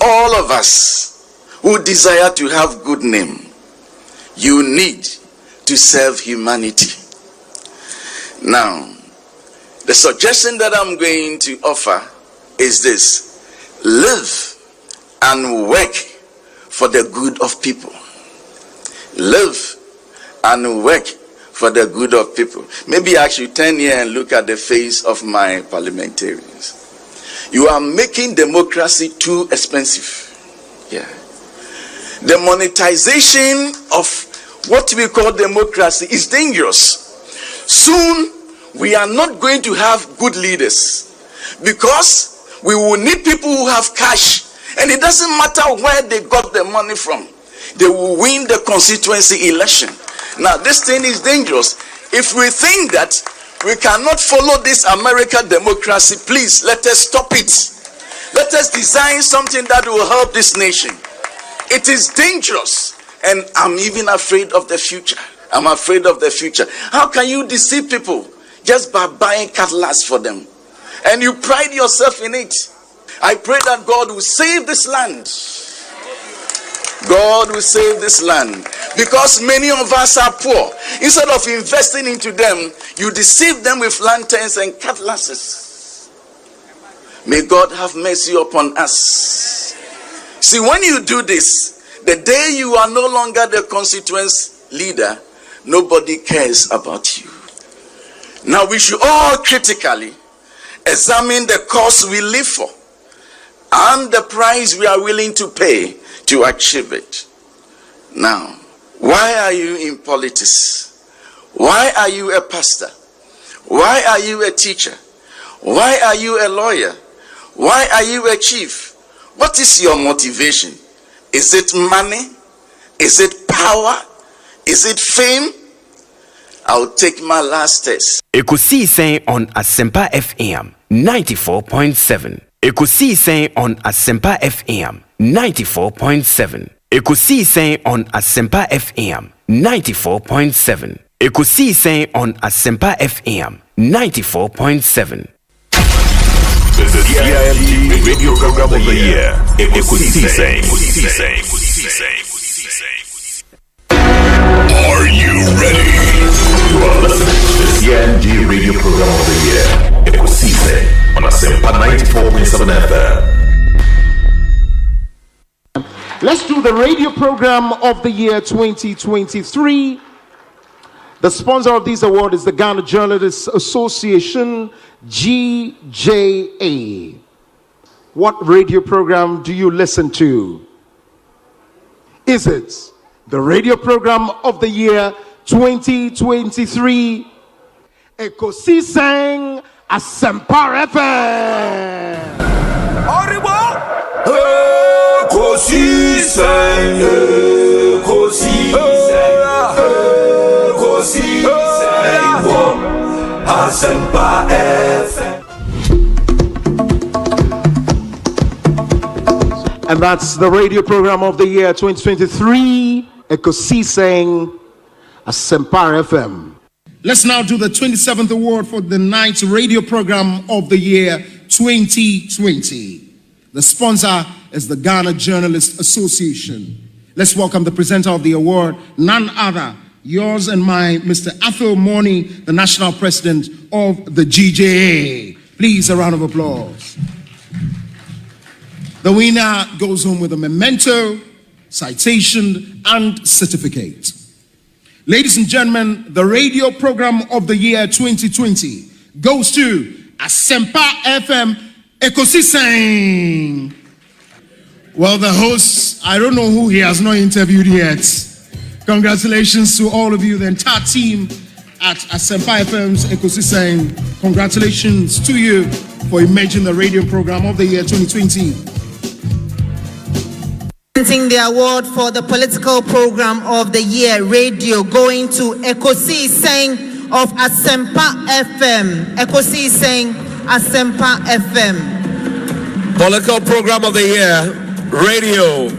All of us who desire to have good name, you need to serve humanity. Now, the suggestion that I'm going to offer is this: live and work for the good of people. Live and work for the good of people. Maybe I should turn here and look at the face of my parliamentarians. You are making democracy too expensive. Yeah. The monetization of what we call democracy is dangerous. Soon, we are not going to have good leaders because we will need people who have cash, and it doesn't matter where they got the money from. They will win the constituency election. Now, this thing is dangerous. If we think that we cannot follow this American democracy, please let us stop it. Let us design something that will help this nation. It is dangerous, and I'm even afraid of the future. I'm afraid of the future. How can you deceive people just by buying cutlass for them? And you pride yourself in it. I pray that God will save this land. God will save this land, because many of us are poor. Instead of investing into them, you deceive them with lanterns and cutlasses. May God have mercy upon us. See, when you do this, the day you are no longer the constituency leader, nobody cares about you. Now, we should all critically examine the cause we live for and the price we are willing to pay to achieve it. Now, why are you in politics? Why are you a pastor? Why are you a teacher? Why are you a lawyer? Why are you a chief? What is your motivation? Is it money? Is it power? Is it fame? I'll take my last test. Ekosiisen on Asempa FM 94.7. Ekosiisen on Asempa FM 94.7. Ekosiisen on Asempa FM 94.7. Ekosiisen on Asempa FM 94.7. The CIMT Radio Program of the Year. Ekosiisen. Are you ready? You are listening to the CIMT Radio Program of the Year. Ekosiisen on Asempa 94.7 FM. Let's do the radio program of the year 2023. The sponsor of this award is the Ghana Journalists Association, GJA. What radio program do you listen to? Is it the radio program of the year 2023? Ekosiisen Asempa FM. Ekosiisen, Asempa FM. And that's the radio program of the year 2023, Ekosiisen Asempa FM. Let's now do the 27th award for the night's radio program of the year 2020. The sponsor is the Ghana Journalists Association. Let's welcome the presenter of the award, none other, yours and mine, Mr. Athol Morny, the national president of the GJA. Please, a round of applause. The winner goes home with a memento, citation, and certificate. Ladies and gentlemen, the radio program of the year 2020 goes to Asempa FM Ekosiisen. Well, the host, I don't know who he has not interviewed yet. Congratulations to all of you, the entire team at Asempa FM's Ekosiisen. Congratulations to you for emerging the radio program of the year 2020. Presenting the award for the political program of the year radio going to Ekosiisen of Asempa FM. Ekosiisen Asempa FM. Political program of the year radio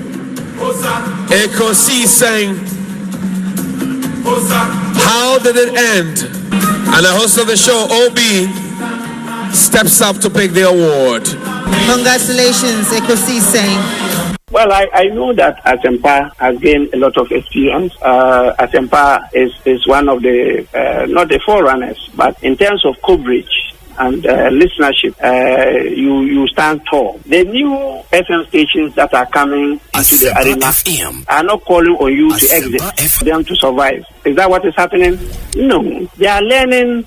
Ekosiisen. How did it end? And the host of the show, OB, steps up to pick the award. Congratulations, Ekosiisen. Well, I know that Asempa has gained a lot of experience. Asempa is one of the, not the forerunners, but in terms of coverage and listenership, you stand tall. The new FM stations that are coming into the arena are not calling on you to exit, them to survive. Is that what is happening? No. They are learning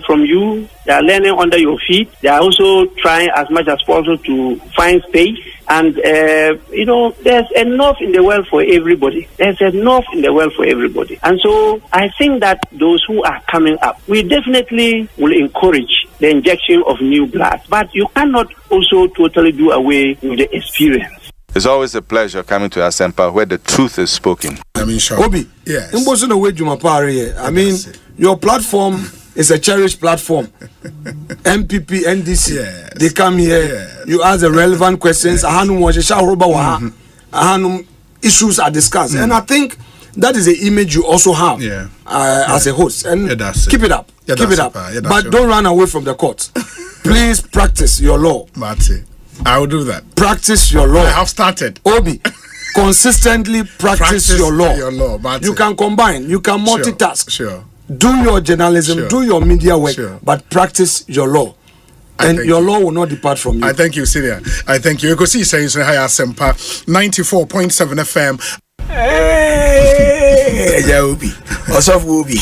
from you. They are learning under your feet. They are also trying as much as possible to find space. And, there's enough in the world for everybody. There's enough in the world for everybody. And so I think that those who are coming up, we definitely will encourage the injection of new blood. But you cannot also totally do away with the experience. It's always a pleasure coming to Asempa where the truth is spoken. I mean, sure. Obi, yes. I mean, your platform is a cherished platform. MPP, NDC, yes. They come here, yes. You ask the relevant questions, issues are discussed. And I think that is the image you also have as a host. And keep it up. Keep it up. But don't run away from the court. Please practice your law. I will do that. Practice your law. I have started. Obi, consistently practice your law. You can combine, you can multitask. Sure. Do your journalism, do your media work, but practice your law. And your law will not depart from you. I thank you, Syria. I thank you. Ekosiisen Asempa 94.7 FM. Hey, Obi. Osof Obi.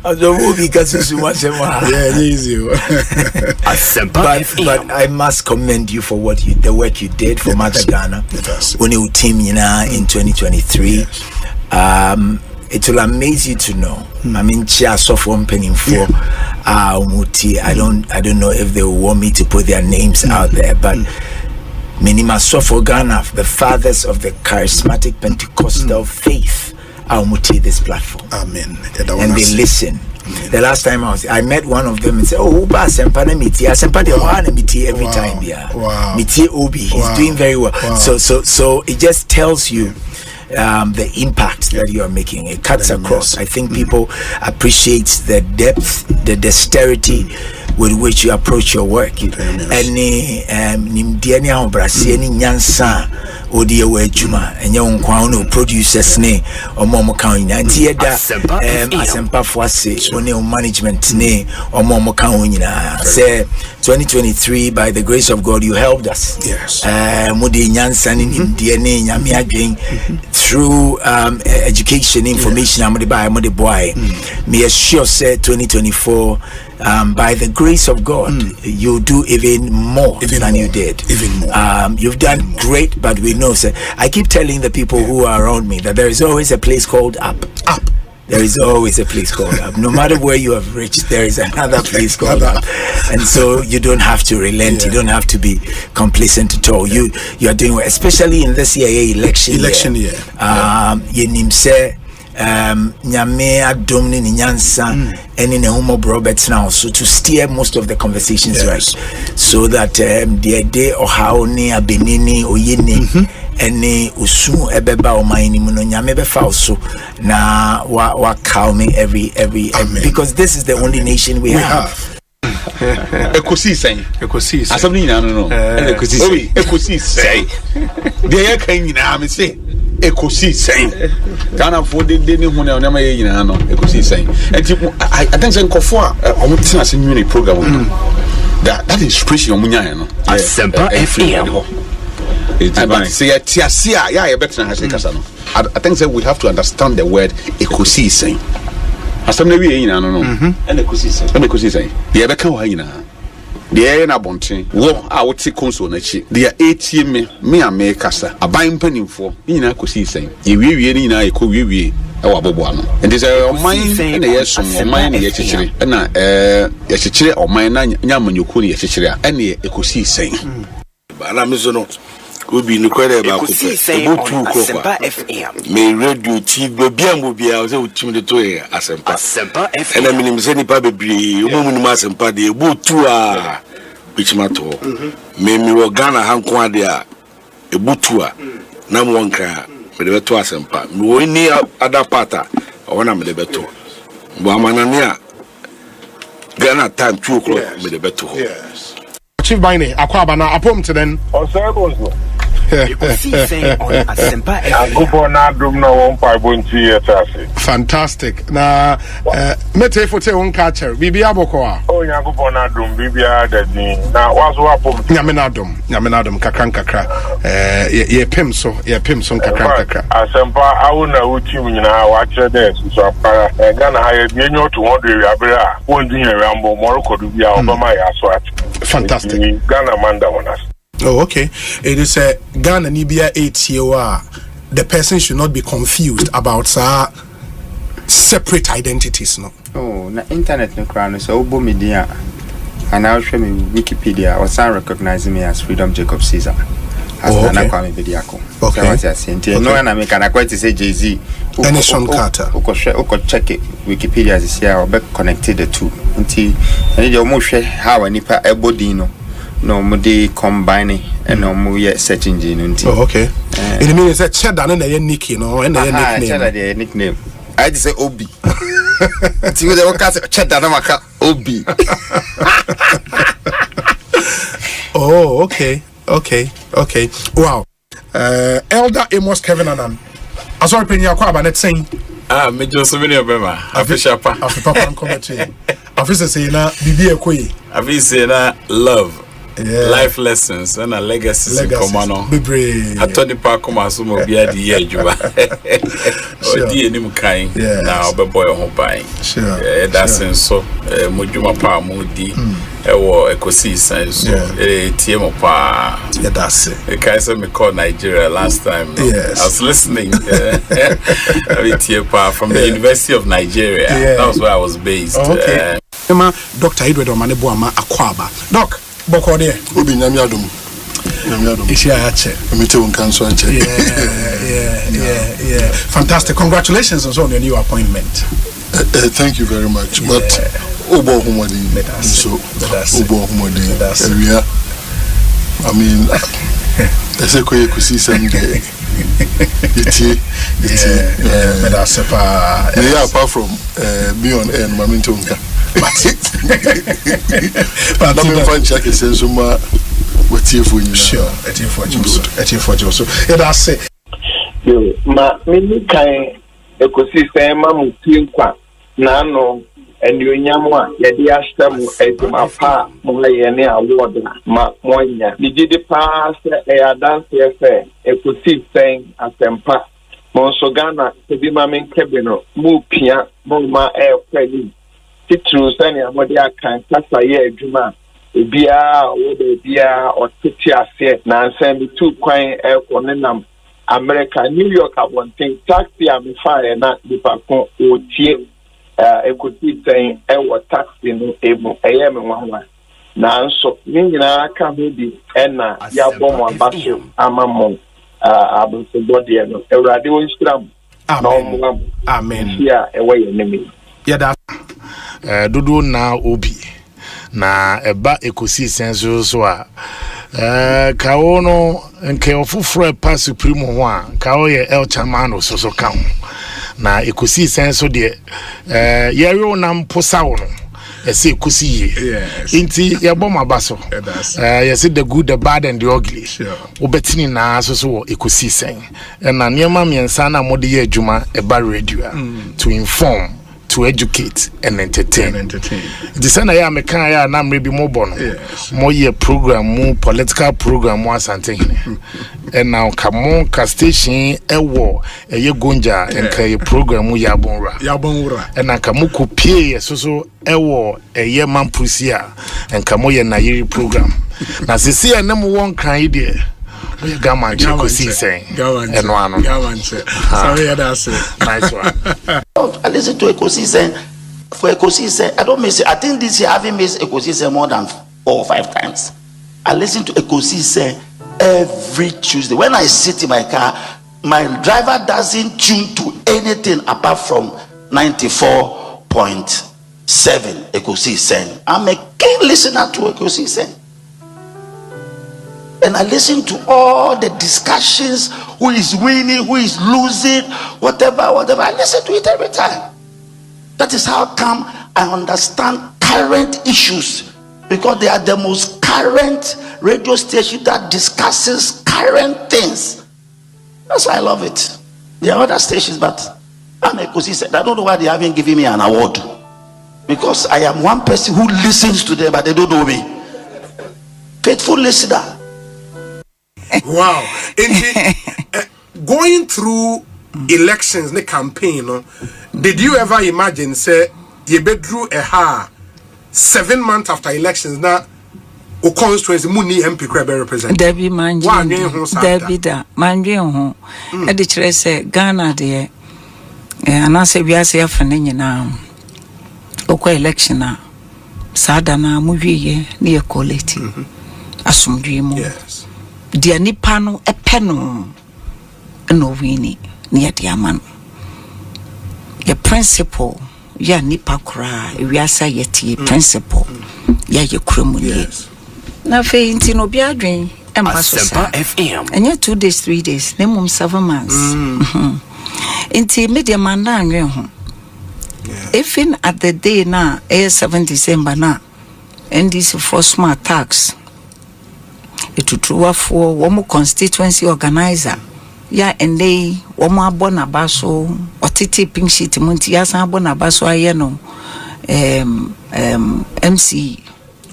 Osof Obi kasusu wasema. Yeah, easy. But I must commend you for the work you did for Mother Ghana. When you team in 2023. It will amaze you to know. I mean, penning for Muti. I don't know if they will want me to put their names out there, but Minima Sofo Ghana, the fathers of the charismatic Pentecostal faith, Muti this platform. Amen. And they listen. Amen. The last time I met one of them and said, "Oh, Uba Asempa na miti. Asempa de Oha miti every time. Yeah, wow. Miti Obi, he's doing very well. Wow. So it just tells you the impact that you are making. It cuts across. I think people appreciate the depth, the dexterity with which you approach your work. Any nimdiani obrasi any nyansa odi ewe juma enye onkwa no producers ne omo kan nyanti eda Asempa Fuase one management ne omo kan nyina say 2023 by the grace of God you helped us. Yes. Mudi nyansa ni nimdiani nyame adwen through education information amode by amode boy me assure say 2024 by the grace of God you do even more than you did. Even more. You've done great, but we know, sir. I keep telling the people who are around me that there is always a place called up. There is always a place called up. No matter where you have reached, there is another place called up. And so you don't have to relent. You don't have to be complacent at all. You are doing well, especially in this year election year. Yenimse nyame adom ni nyansa and in a homo Roberts now, so to steer most of the conversations right, so that the day or how ni abenini or yini any usu ebeba o maini muno nyame befa also na wa calming every because this is the only nation we have. Ekosiisen asabni nyina no Ekosiisen de kan nyina me say Ekosiisen Ghana for de ne hu na nyama ye nyina no Ekosiisen enti I think say nkofo a omutina se nwini program that inspiration omunya no Asempa FM but say tiasia ya better na kasa no I think say we have to understand the word Ekosiisen asam na wie nyina no and Ekosiisen ye be kan wa nyina de na bonten wo a wote console na chi de etie me ame kasa aban mpanimfo nyina Ekosiisen ye wie ni nyina ye ko wie e wa bobo ano and this oman na ye som oman na ye chichire na ye chichire oman na nyamanyoko ne ye chichire a na Ekosiisen ba na mezo no Obi no kwere ba ko ebutu ko kwa me radio TV bia mo bia o se utim de to e Asempa FM ena minim se nipa bebre o mu numa Asempa de ebutu a bichimato me wo Ghana hanko ade a ebutu a na mo nka me de beto Asempa me wo ni ada pata o na me de beto bo amanane a Ghana time 2 o'clock. Me the better. Yes. Chief Bine, Akwaba na apom to then. Osei Bonsu. Ekosiisen On Asempa FM. Fantastic. Na mete fote won catcher. Bibi abokoa. Oh Nyankopon adom bibia dadi. Na waso apom. Nyame na dom kakra. Ye pem so kakra. Asempa awuna utim nyina wa kire dey so apara. Ghana ha ye bienyo to 100 abira. Won dunya rambo morokodu bia obama ya so at. Fantastic. Ghana manda wonas. Oh, okay. It is a Ghana Nibia 8 year. The person should not be confused about separate identities, no. Oh, na internet no crown so obo media. And I'll show me Wikipedia or some recognizing me as Freedom Jacob Caesar. As Nana Kwame Bediako. Okay. So what I say, no, and I make an quite to say Jay-Z. Nation Carter. Oko check it Wikipedia this year or be connected the two. Until I need your motion how any pa ebodino. No, mudi combining and no more search engine. Oh, okay. It means a cheddar and a nick, you know, and a nickname. Cheddar nickname. I just say Obi. See what they cast cheddar maka Obi. Oh, okay. Wow. Elder Amos Kevin Anan. I saw Penya Kwaba net saying. Me just so many of them. Official pa. Official pa come to. Official say na bibi ekoi. Official say na love. Yeah. Life lessons and a legacies in common. I told the park come as some of the idea, Juba. Or the enemy kind now, but boy, home buying. Sure. That's in so Mujuma Pa Moody, Ekosiisen, so a TM pa. Yeah, that's it. The Kaiser me called Nigeria last time. Yes. I was listening. From the University of Nigeria. That was where I was based. Okay. Dr. Edward Omanebuama Akwaba. Doc. Bokode obi nyame adom isi ache emete won kanso ache yeah fantastic. Congratulations on your new appointment. Thank you very much. But obo humodi so obo humodi area I mean ese ko Ekosiisen iti medasepa yeah apart from be on air maminto nka but let me find check sense ma wetie for you sure etie for you so that's it yo ma me kan Ekosiisen ma mutie kwa na no enyonyam a ye de ahtem eduma pa mo ye ne award ma monya ni gidi pa se e adanse efe Ekosiisen Asempa mo so Ghana se bi ma men kebino mu pia mo ma e kwani titru sani amode akan kasa ye adwuma ebia wo de bia o titi ase na ansem bi tu kwan e ko nenam America New York abonten taxi am fire na dipakon otie Ekosiisen e wo taxi no ebu eye me wanwa na nso ni nyina ka ho bi na ya bom abaso amamon abonso body no Ewurade won stram amen ya e wo ye nemi ya da dodo na obi na eba Ekosiisen so a kawo no nke ofufro pa supreme ho a kawo ye el chamano so ka ho na Ekosiisen so de yero na mposa wo no ese Ekosiye inti ye bom abaso yes the good the bad and the ugly obetini na so Ekosiisen na niema miensa na mode ye adwuma eba radio to inform, to educate and entertain. The sana ya meka ya na mrebi mobo no. Mo ye program mo political program mo asante hene. And now kamo ka station ewo eye gonja enka ye program mo yabonra. And now kamo kopie so ewo eye mampusia enka mo ye na yiri program. Na sisi ya nemu won kan ide. We gaman Ekosiisen. Sorry, that's it. Nice one. I listen to Ekosiisen. For Ekosiisen, I don't miss it. I think this year I haven't missed Ekosiisen more than 4 or 5 times. I listen to Ekosiisen every Tuesday. When I sit in my car, my driver doesn't tune to anything apart from 94.7 Ekosiisen. I'm a keen listener to Ekosiisen. And I listen to all the discussions, who is winning, who is losing, whatever. I listen to it every time. That is how come I understand current issues, because they are the most current radio station that discusses current things. That's why I love it. There are other stations, but I'm Ekosiisen. I don't know why they haven't given me an award, because I am one person who listens to them, but they don't know me. Faithful listener. Wow. Going through elections, the campaign, did you ever imagine, say, you bedrew a ha 7 months after elections now? O constituency muni MP crab represent. Debbie Manji, Debbie da Manji ho. E de kire say Ghana de anase wiase afane nyina. Okwa election na sada na muwie na ye collect. Asumdwe mu. Yes. Dia nipa no epe no no wini na ye de amano. Ye principle ya nipa kura wiase yeti principle ya ye kremu ni. Na fe inti no bia dwen Asempa FM. Enya 2 days 3 days na mum 7 months. Inti media man na anwe ho. Even at the day na 7 December na NDC for smart tax etutuwa for womo constituency organizer ya ende womo abona baso otiti pink sheet munti ya san abona baso aye no MC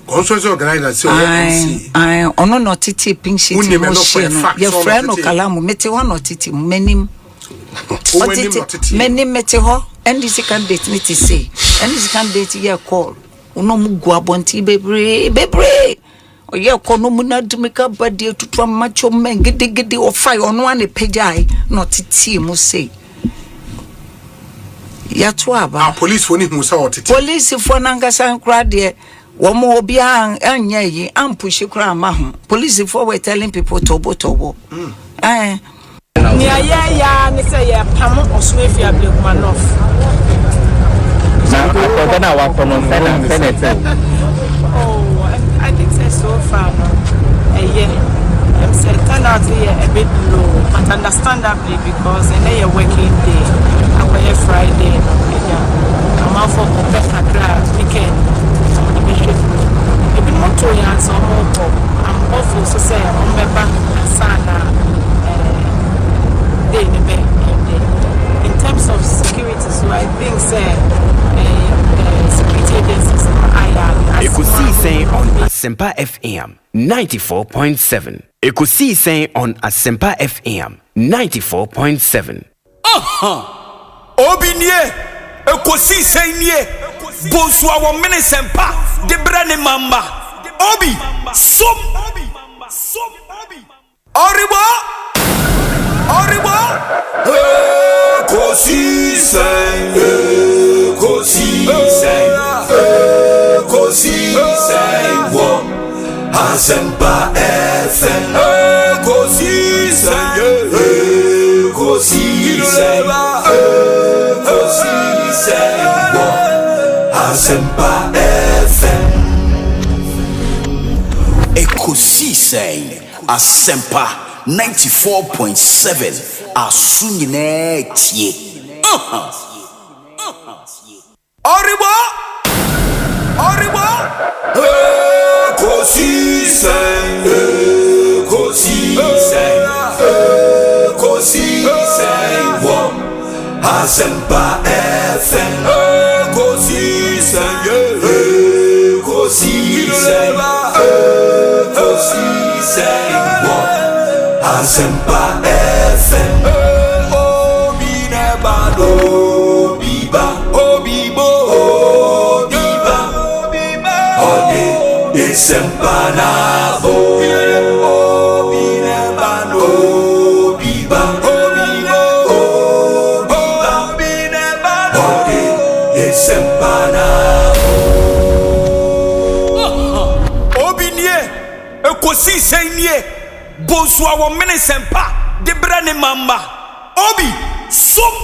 constituency organizer so MC ono no titi pink sheet mo share no your friend no kalamu mete ho no titi menim menim mete ho NDC candidate me to say NDC candidate ye call ono mu gu abonti bebre o ye ko no mu na dumika bade tutu macho men gede o fire ono ane pejai no titi mu say ya to aba police for ni hu sa o titi police for nangasa nkra de wo mo obi anya yi ampushi kra ma ho police for were telling people tobo ni aya ni say ya pam Osei Ablegumanof na wa kono senator. I think so far no I'm saying turn out here a bit low, but understandably because in a working day our Friday I'm out for competitive weekend even more to answer more I'm awful so say I'm member sana in terms of security, so I think security agencies Ekosiisen on Asempa FM 94.7. Ekosiisen on Asempa FM 94.7. Obinye Ekosiisen nie Bonsu awo Asempa de brane mamba Obi som Oribo Ekosiisen wo Asempa FM Ekosiisen wo Asempa FM Ekosiisen Asempa 94.7 Asunyine tie. Oribo Ekosiisen wo Asempa FM Ekosiisen wo Asempa FM Obi nebado biba obibo biba ode Asempa na bo Obi nebado biba obibo biba ode Asempa na Obi nie Ekosiisen nie Bonsu awo Asempa de brane mamba Obi som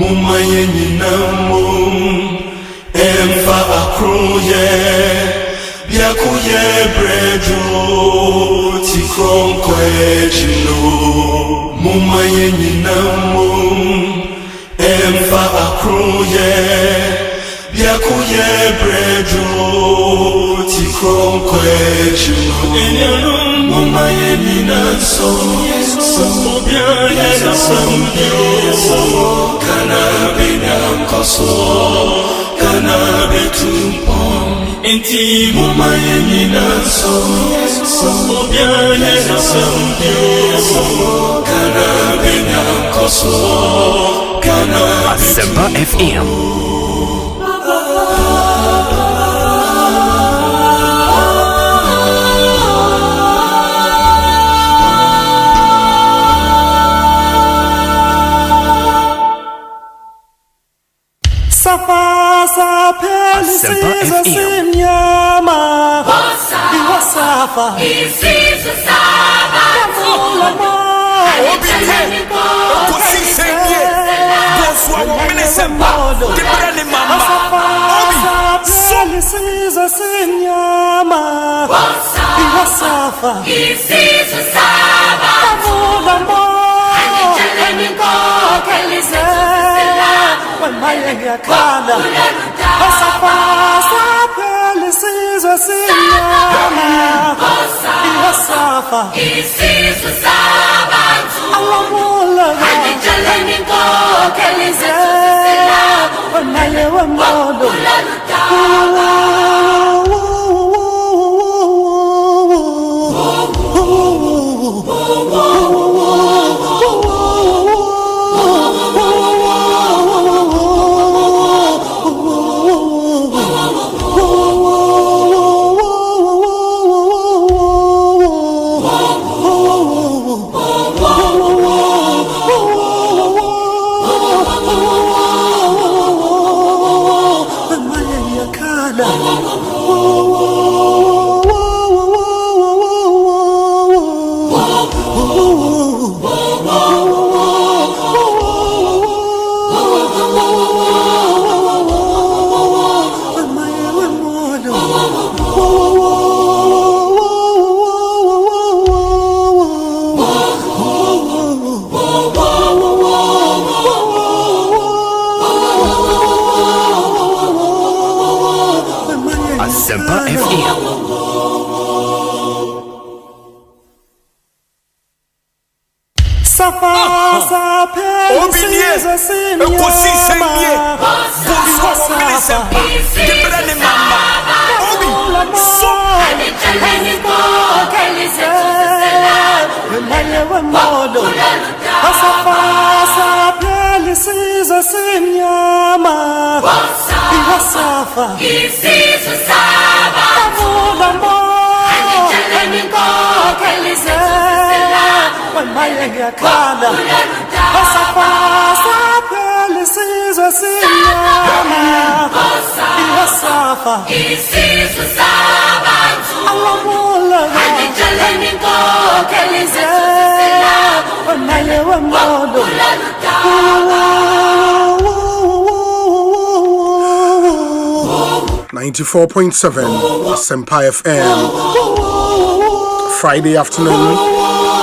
mumaye nyinamum emfa akroye byakuye brejo tikronkwe chino mumaye nyinamum emfa akroye byakuye brejo tikronkwe chino mumaye nyinanso kana binyankoso kana betumpon inti mumaye nyinanso kana binyankoso kana Asempa FM. Asempa FM. Ekosiisen Bonsu awon Asempa the brand mama Obi Asempa FM. Ekosiisen Bonsu awon Asempa the brand mama Obi so Asempa FM. Friday afternoon,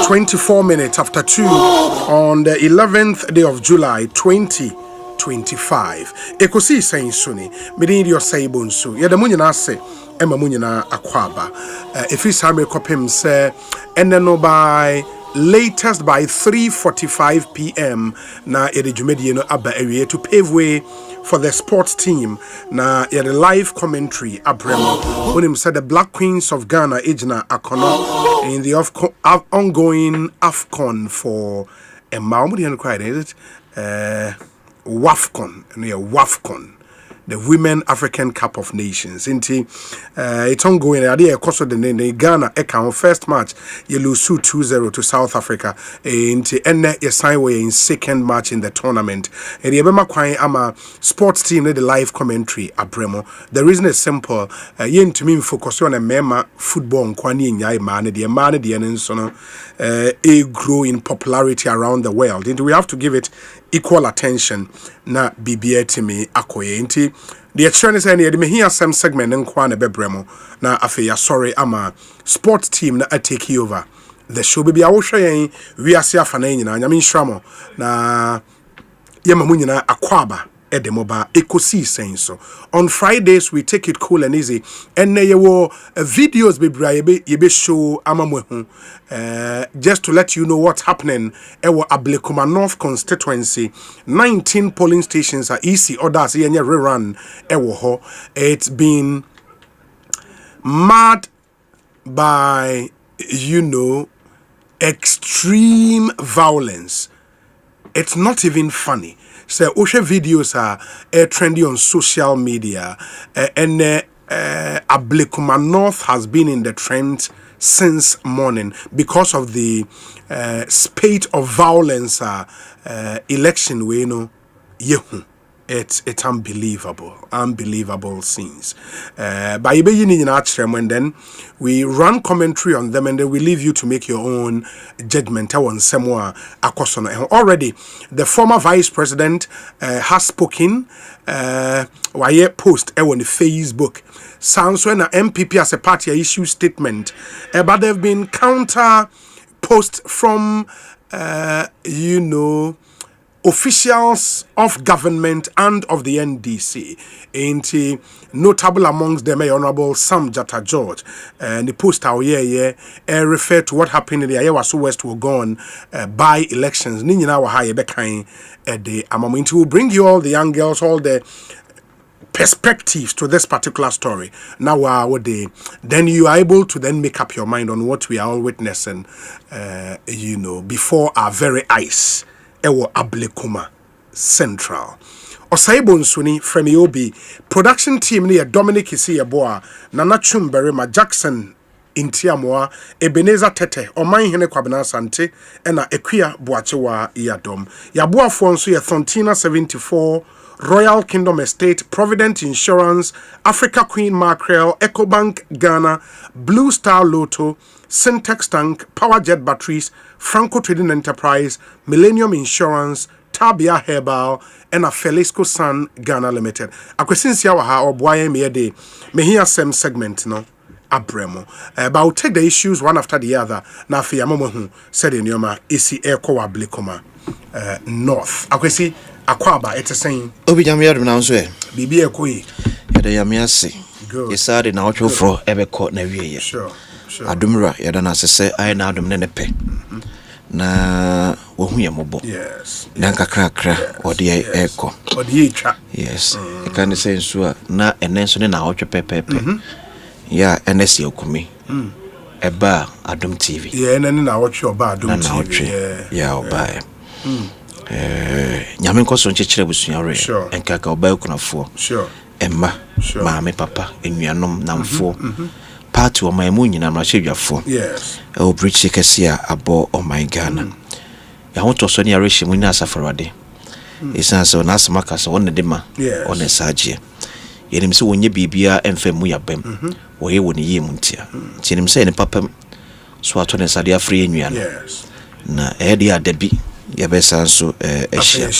24 minutes after 2 on the 11th day of July 2025. Ekosiisen Suni, Medin your say Bonsu, Yadamunia say, Emma Munina Aquaba. If it's Hammer Copim say, and then by latest by 3:45 p.m. na Edijumediano Abba area to pave way for the sports team. Na the live commentary Abremo when him said the Black Queens of Ghana Ejna Akono in the ongoing AFCON for a Maumudi cried it WAFCON and WAFCON. The Women African Cup of Nations. It's ongoing. Idea course of the Ghana account first match you lose 2-0 to South Africa. Into end you sign way in second match in the tournament. And the Ebema Kwai ama sports team the live commentary Abremo. The reason is simple. You to me focus on a mema football kwani nyai man the grow in popularity around the world. And we have to give it equal attention na bibia timi akoye nti the trend is any me here some segment nkwa na bebremo na afi ya sorry ama sports team na take over the show baby awohwe yen wi ase afa na nyina nyame nhramo na yema mu nyina akwaba edemoba Ekosiisen so on Fridays we take it cool and easy and yewo videos be show amamwehu just to let you know what's happening ewo Ablekuma North constituency 19 polling stations are easy others yenye rerun ewo ho. It's been marred by extreme violence. It's not even funny. So Oshe videos are trendy on social media and Ablekuma North has been in the trend since morning because of the spate of violence election we it's unbelievable scenes. By and then we run commentary on them and then we leave you to make your own judgment on somewhere. Already the former vice president has spoken why post on Facebook sounds when a MPP as a party issue statement but there have been counter posts from officials of government and of the NDC. Ain't notable amongst them, Honorable Sam Jata George. And the post out refer to what happened in the Ayawaso West Wogon by elections. Nina Wahaya Bekain the Amaminti will bring you all the young girls, all the perspectives to this particular story. Now then you are able to then make up your mind on what we are all witnessing before our very eyes. Ewo Ablekuma Central. Osei Bonsu ni Fremi Obi production team ni Dominic Isieboa Nana Chumberima Jackson Intiamoa Ebenezer Tete Oman Hene Kwabena Sante ena Equia Boachewa Yadom Yaboa Fonso ya Thontina 74 Royal Kingdom Estate, Provident Insurance, Africa Queen Mackerel, Ecobank Ghana, Blue Star Lotto, Syntex Tank, Powerjet Batteries, Franco Trading Enterprise, Millennium Insurance, Tabia Herbal, and a Felisco Sun Ghana Limited. Akwesinsia waha oboye meyede mehia sem segment no abremo. But I'll take the issues one after the other. Na afi amomo said in yoma isi Ekwa Ablekuma North. Akwesi akwaba ete saying obi jam yadum na nso e bibi ekoyi yada yamiase yesade na otwofro ebekọ na wieye sure adumra yada na sese ai na adum ne pe na wohu ye mobo yes na kakrakra ode ekọ ode etwa yes e kan say nso a na enenso ne na otwe pepepe ya enesi okumi eba adum tv yeah na na otwe oba adum tv ya oba nyame nkoso nchechire busunyare enkaka obaye kunafo emma maame papa enuanom namfo party o maimu nyina na chedwafo yes o bridge kesia abo o my Ghana ya hoto so ni areshi mu ni asafarade isa so na asmaka so won de ma on esagie yenim se wonye bibia emfemu yabem wo ye woni yem ntia tinim se ni papa so ato ne sade afre enuano na edi adabi yabesa so ehia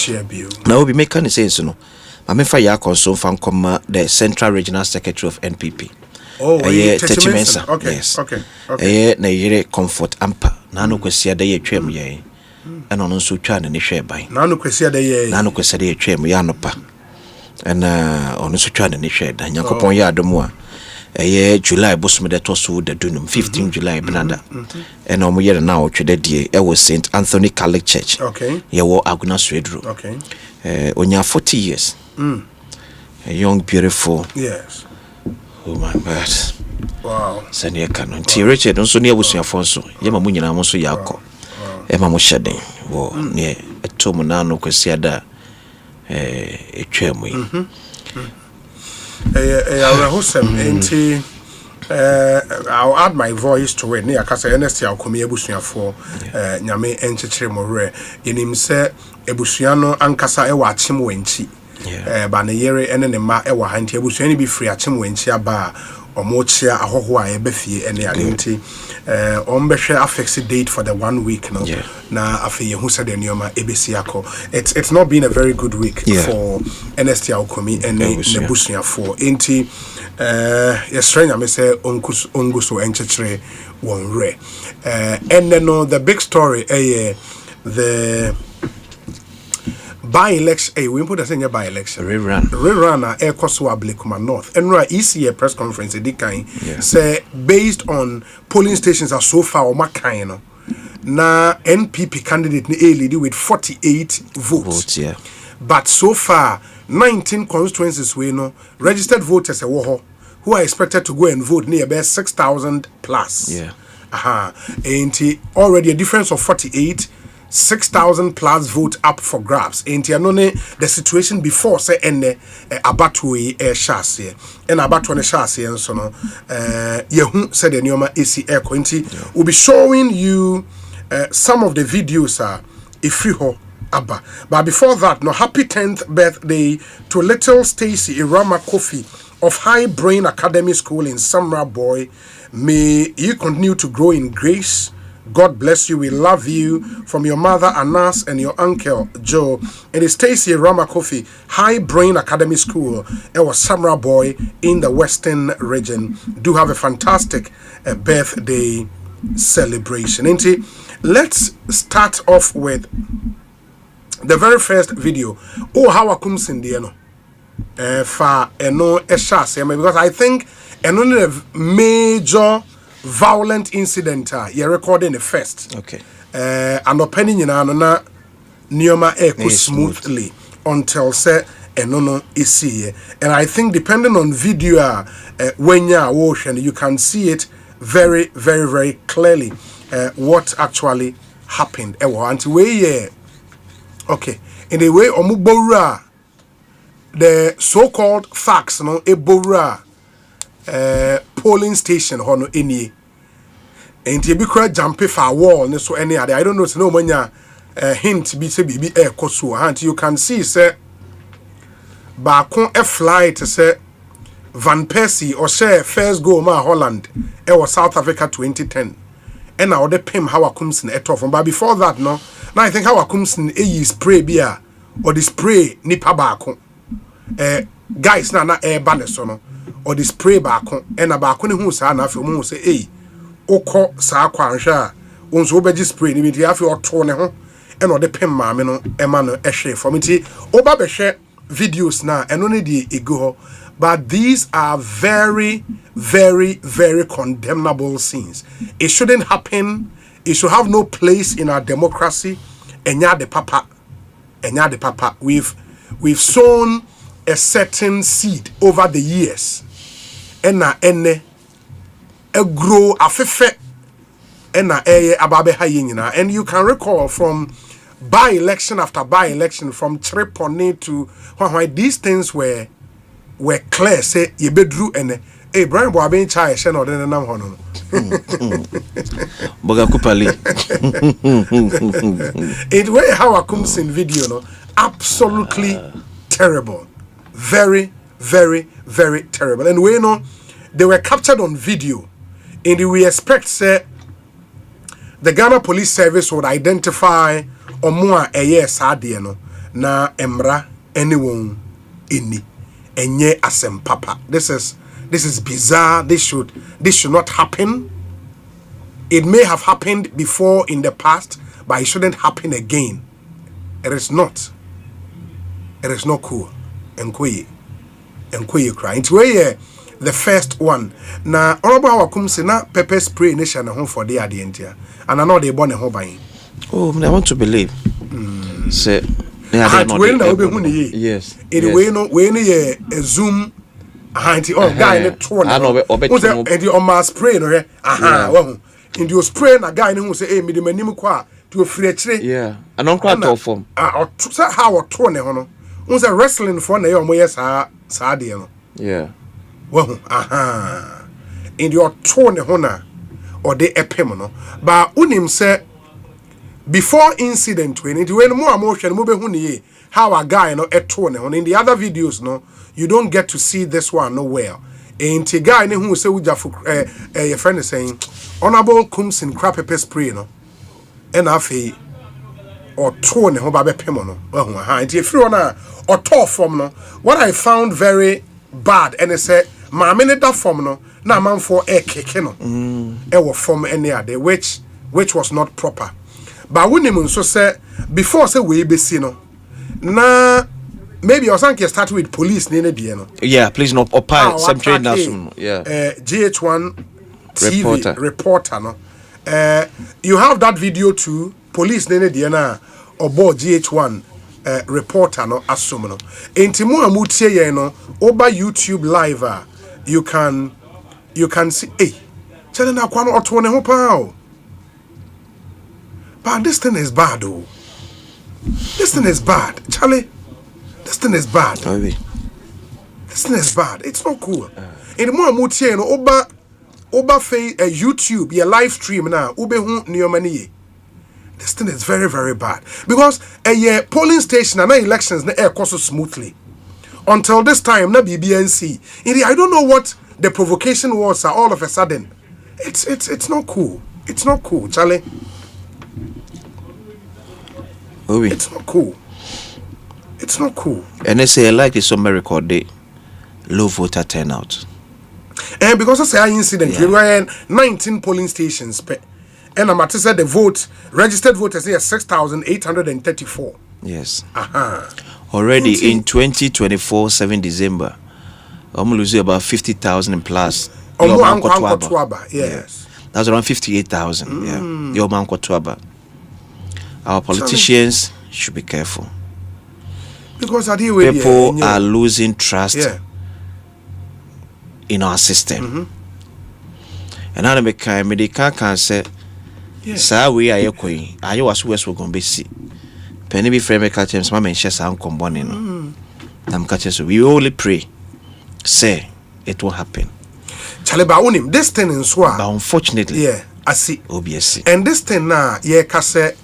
na obi make any sense no amefa ya console fan come the Central Regional Secretary of NPP Techimensa yes okay na yire comfort ampa na no kwasia da ye twam ye eno no so twa ne hwe ban na no kwasia da ye twam ya no pa na ono so twa ne hwe da yakopon ya adomu a July bosom de toso de dunum 15 July benada eno mo yere na otwede die e was St Anthony Catholic Church ye wo Aguna Swedro onya 40 years a young beautiful yes oh my God wow sane kanon ti Richard nso ne abusuafo nso ye ma munyina mo so yakọ e ma mo hyeden wo ne etom na no kwasia da etwam yi I'll add my voice to it. Akasa NST akomi ebusuafo nyame enchechire morre yenim se ebusuano ankasa ewa achim wenchi ba ne yere ene ne ma ewa hanti ebusuani bi free achim wenchi aba omochia ahoho a ebefie ene adenti ombehwe affix date for the 1 week no na afi yehu said the nioma ebesi akọ. It's not been a very good week for NST Akomi and Nebusia for enti yestrenya me say onguso enchechre wonre and then the big story the by-election, we put a by-election. Rerun Ekosua Blekuma North. And right, ECA press conference, say based on polling stations are so far or makayano. Na NPP candidate ni lead with 48 votes. But so far, 19 constituencies we know registered voters who are expected to go and vote near about 6,000 plus. And already a difference of 48. 6,000 plus vote up for grabs. And the situation before say abattoir chassis and abattoir chassis and so no yehu said the nyoma AC air quinty will be showing you some of the videos ifriho abba. But before that, no happy 10th birthday to little Stacy Irama Kofi of High Brain Academy School in Samra Boy. May you continue to grow in grace. God bless you. We love you. From your mother Anas and your uncle Joe. It is Stacey Ramakofi High Brain Academy School. It was Samra Boy in the Western region. Do have a fantastic birthday celebration. Let's start off with the very first video. Oh, how I come sindiano. For no eshas because I think a major violent incident you're recording the first and opinion na nioma echo smoothly until say enono is here. And I think depending on video when you watch and you can see it very very very clearly what actually happened until we in the way omubora the so-called facts no ebora polling station hono eni enti e bi kra jump for wall ne so any other I don't know no manya hint bi se bibi ekoso and you can see say ba kon e flight say Van Persie or share first goal ma Holland e was South Africa 2010 and now the pim how comes in eto from but before that no now I think how comes in e spray beer or the spray nipa ba kon guys na air ban so no or the spray back and a back on who sa na fi mo say oko sa kwanhwe a onso obeji spray ni bi afi oto ne ho and or the pem maame no e ma no ehwe from it oba be hwe videos na eno ne die ego ho but these are very very very condemnable scenes. It shouldn't happen. It should have no place in our democracy. Enya de papa we've sown a certain seed over the years. Ena ene e grow afefe ena eye ababe ha nyina. And you can recall from by-election after by-election from Tripoli to why these things were clear. Say yebedru ene Brian Boaben chai she no den nam hono boga kupali it way how comes in video no absolutely terrible, very very very terrible. And we know they were captured on video and we expect say the Ghana Police Service would identify omwa sadie no na emra anyone inni enye Asempa. This is bizarre. This should not happen. It may have happened before in the past, but it shouldn't happen again. It is not cool. Enkoye cry. It's where the first one. Na honorable how come say na pepper spray nation home for the adientia. And I know they born a home buying. Oh, I want to believe. Say yes. Anyway, no, when a Zoom guy in the tone. I know, and the on my spray, no, in your spray, a guy who say, me the menimqua to a free tree. Yeah, and on quite all form. How a tone, hono. Was a wrestling for the young ways, Sardiano. Yeah. Well, in your tone, honor or the epimono. But unim said before incident, when it went more emotion, move how a guy no a tone on in the other videos, no, you don't get to see this one nowhere. Ain't a guy who say uja for your friend is saying honorable comes in crap pepper spray no and afi or tone ho ba be pemono and if you na or tall from no what I found very bad and I said ma me ne da form no na man for air keke no e wo form any other which was not proper but when him so say before say we be see no na maybe or something start with police near the yeah, please no opine some train now soon. Yeah. GH1 TV reporter no. You have that video too. Police near the or board GH1 reporter no assume no. Intimu amutie ye no over YouTube live you can see hey. Chale na kwa no oto ne ho pa. But this thing is bad though. This thing is bad. Charlie. This thing is bad. This thing is bad. It's not cool. In the more mutie no over YouTube, your live stream now, ube hu niomani. This thing is very, very bad. Because a polling station and elections na air course so smoothly. Until this time, na BBNC. I don't know what the provocation was all of a sudden. It's not cool. It's not cool, Charlie. It's not cool. It's not cool. And they say like it's some record day, low voter turnout. And because I say I incident, we were in 19 polling stations, and I'm at to say the registered voters here 6,834. Yes. Already in 2024, 7 December, I'm losing about 50,000 plus. Yes. Yeah. That's around 58,000. Yeah. Your man Kotwaba. Our politicians should be careful. Because people are losing trust in our system. And I they can't say, "Sir, we are going. Are you as West going to be see?" Penny be frame catch him. Some men share sound combining. I'm catching. We only pray, say it will happen. Chaleba unim this thing in Swa. But unfortunately, I see. OBSC. And this thing now, kase.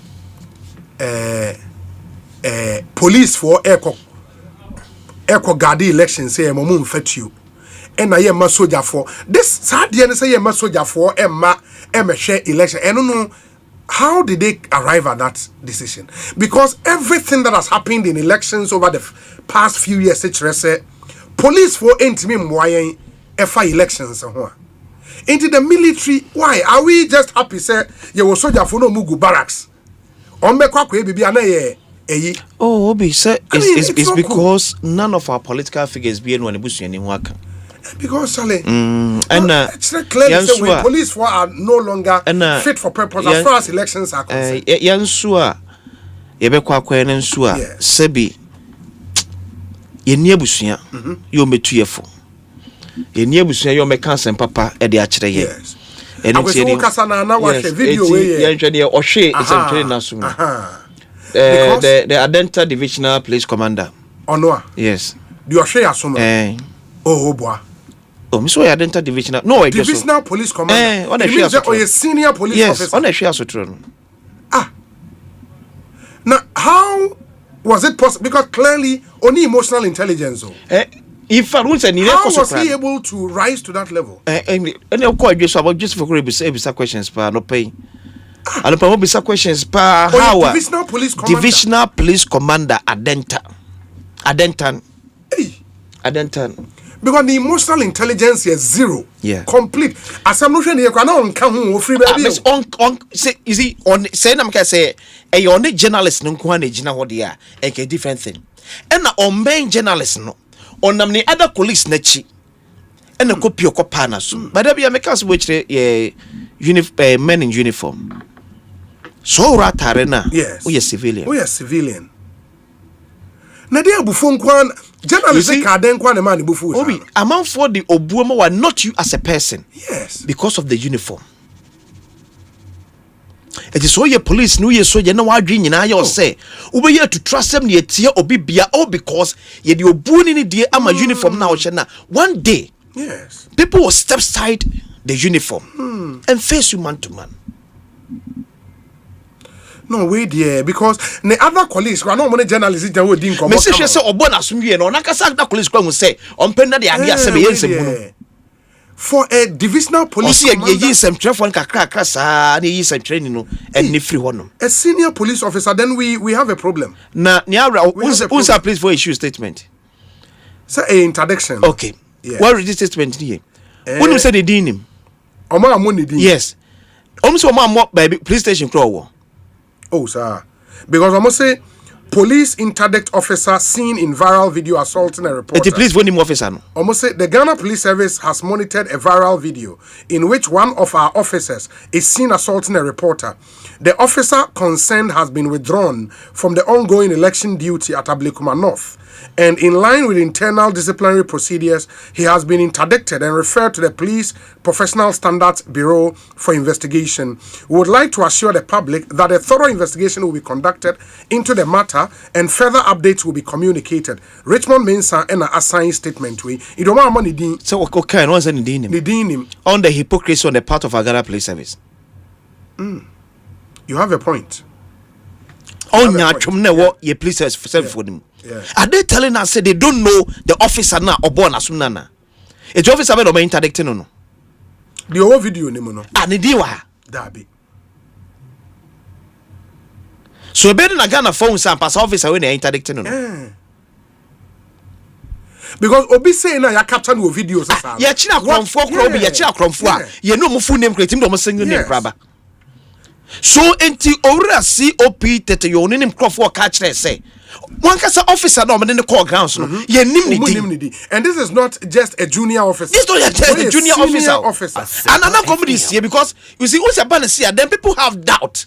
Police for echo guard elections say mum fet you and I am a soldier for this sad say am a soldier for Emma share election. I don't know how did they arrive at that decision, because everything that has happened in elections over the past few years police for intimate FI elections into the military. Why are we just happy say you were soldier for no mugu barracks on me kwakwe bibi anaye. Oh, Obi said it's because cool. None of our political figures be anyone busu any work. Because Sally, and it's clearly say when police for are no longer fit for purpose as far as elections are concerned. Yansua, yebekwa kwa yansua, sebi, yeni busuya, yo metuyefo. Yeni busuya yo mekansen papa edi achire ye. And I was kasana na watch video we. Yanjani Osei is entering nasu. The Adenta Divisional Police Commander. Onwa. Yes. The Osei Asuma. Oh boy. Oh, Miss Adenta Divisional. No, I Divisional Police Commander. On a senior police officer. On a share sotron. Now, how was it possible? Because clearly, only emotional intelligence. If I was he able to rise to that level? And of course, just for questions, but no pay. And the questions per how Divisional Police Commander Adentan. Because the emotional intelligence is zero. Yeah. Complete. As I'm not sure you can come free say is he on say na mka say e on journalist no kwa na gina ho de a e different thing. And na on main journalist no on nam ni other colleagues na chi. And na copy okopa na so. But there be a make us which men in uniform. So ratarena. Yes. We are civilian. We are civilian. Na dia bufo nkwan journalist ka den kwa na man bufu. Obi amount for the obuomo were not you as a person. Yes. Because of the uniform. It is so your police no ye soldier na wadwe nyina ye say ube here to trust them ne tie obi bia all because ye the obuo ni die ama uniform na wo na one day. Yes. People will step aside the uniform and face you man to man. No way there, because the other colleagues are not many journalists that would think message say obona sumwie no na kasa na colleagues kwa say on penda de ade asebe yense mu no for a divisional police commander. Ye some traffic kakra sa na yi some training no and free honum. A senior police officer, then we have a problem. Na niara unsa please for issue statement. Say a interdiction. Okay. Yeah. What is this statement here? When you say the din him. Omo amoni din. Yes. Almost omo by police station crow. Oh sir. Because almost say police interdict officer seen in viral video assaulting a reporter. The police volume officer no. Almost say the Ghana Police Service has monitored a viral video in which one of our officers is seen assaulting a reporter. The officer concerned has been withdrawn from the ongoing election duty at Ablekuma North. And in line with internal disciplinary procedures, he has been interdicted and referred to the Police Professional Standards Bureau for investigation. We would like to assure the public that a thorough investigation will be conducted into the matter and further updates will be communicated. Richmond Mensah and a assigned statement we. So okay, no one's any him. On the hypocrisy on the part of our Ghana Police Service. You have a point. On your police service for them. Yeah. Are they telling us say they don't know the officer now or born as nana? It's officer when they interdicting no. The whole video no. And the wa. Dabi. So better na Ghana phone some pass officer when they interdicting no. Because obi say na ya capture no videos sasa. Ya china kromfo krobi ya china kromfo a ye no mo full name create him do mo single name kraba. So enti owura COP tete yo ne nim krofo ka kire say one kasa officer no me call grounds no ye nim ni and this is not just a junior officer. This is not just a junior officer. And another comedy is here because you see once a balance here then people have doubt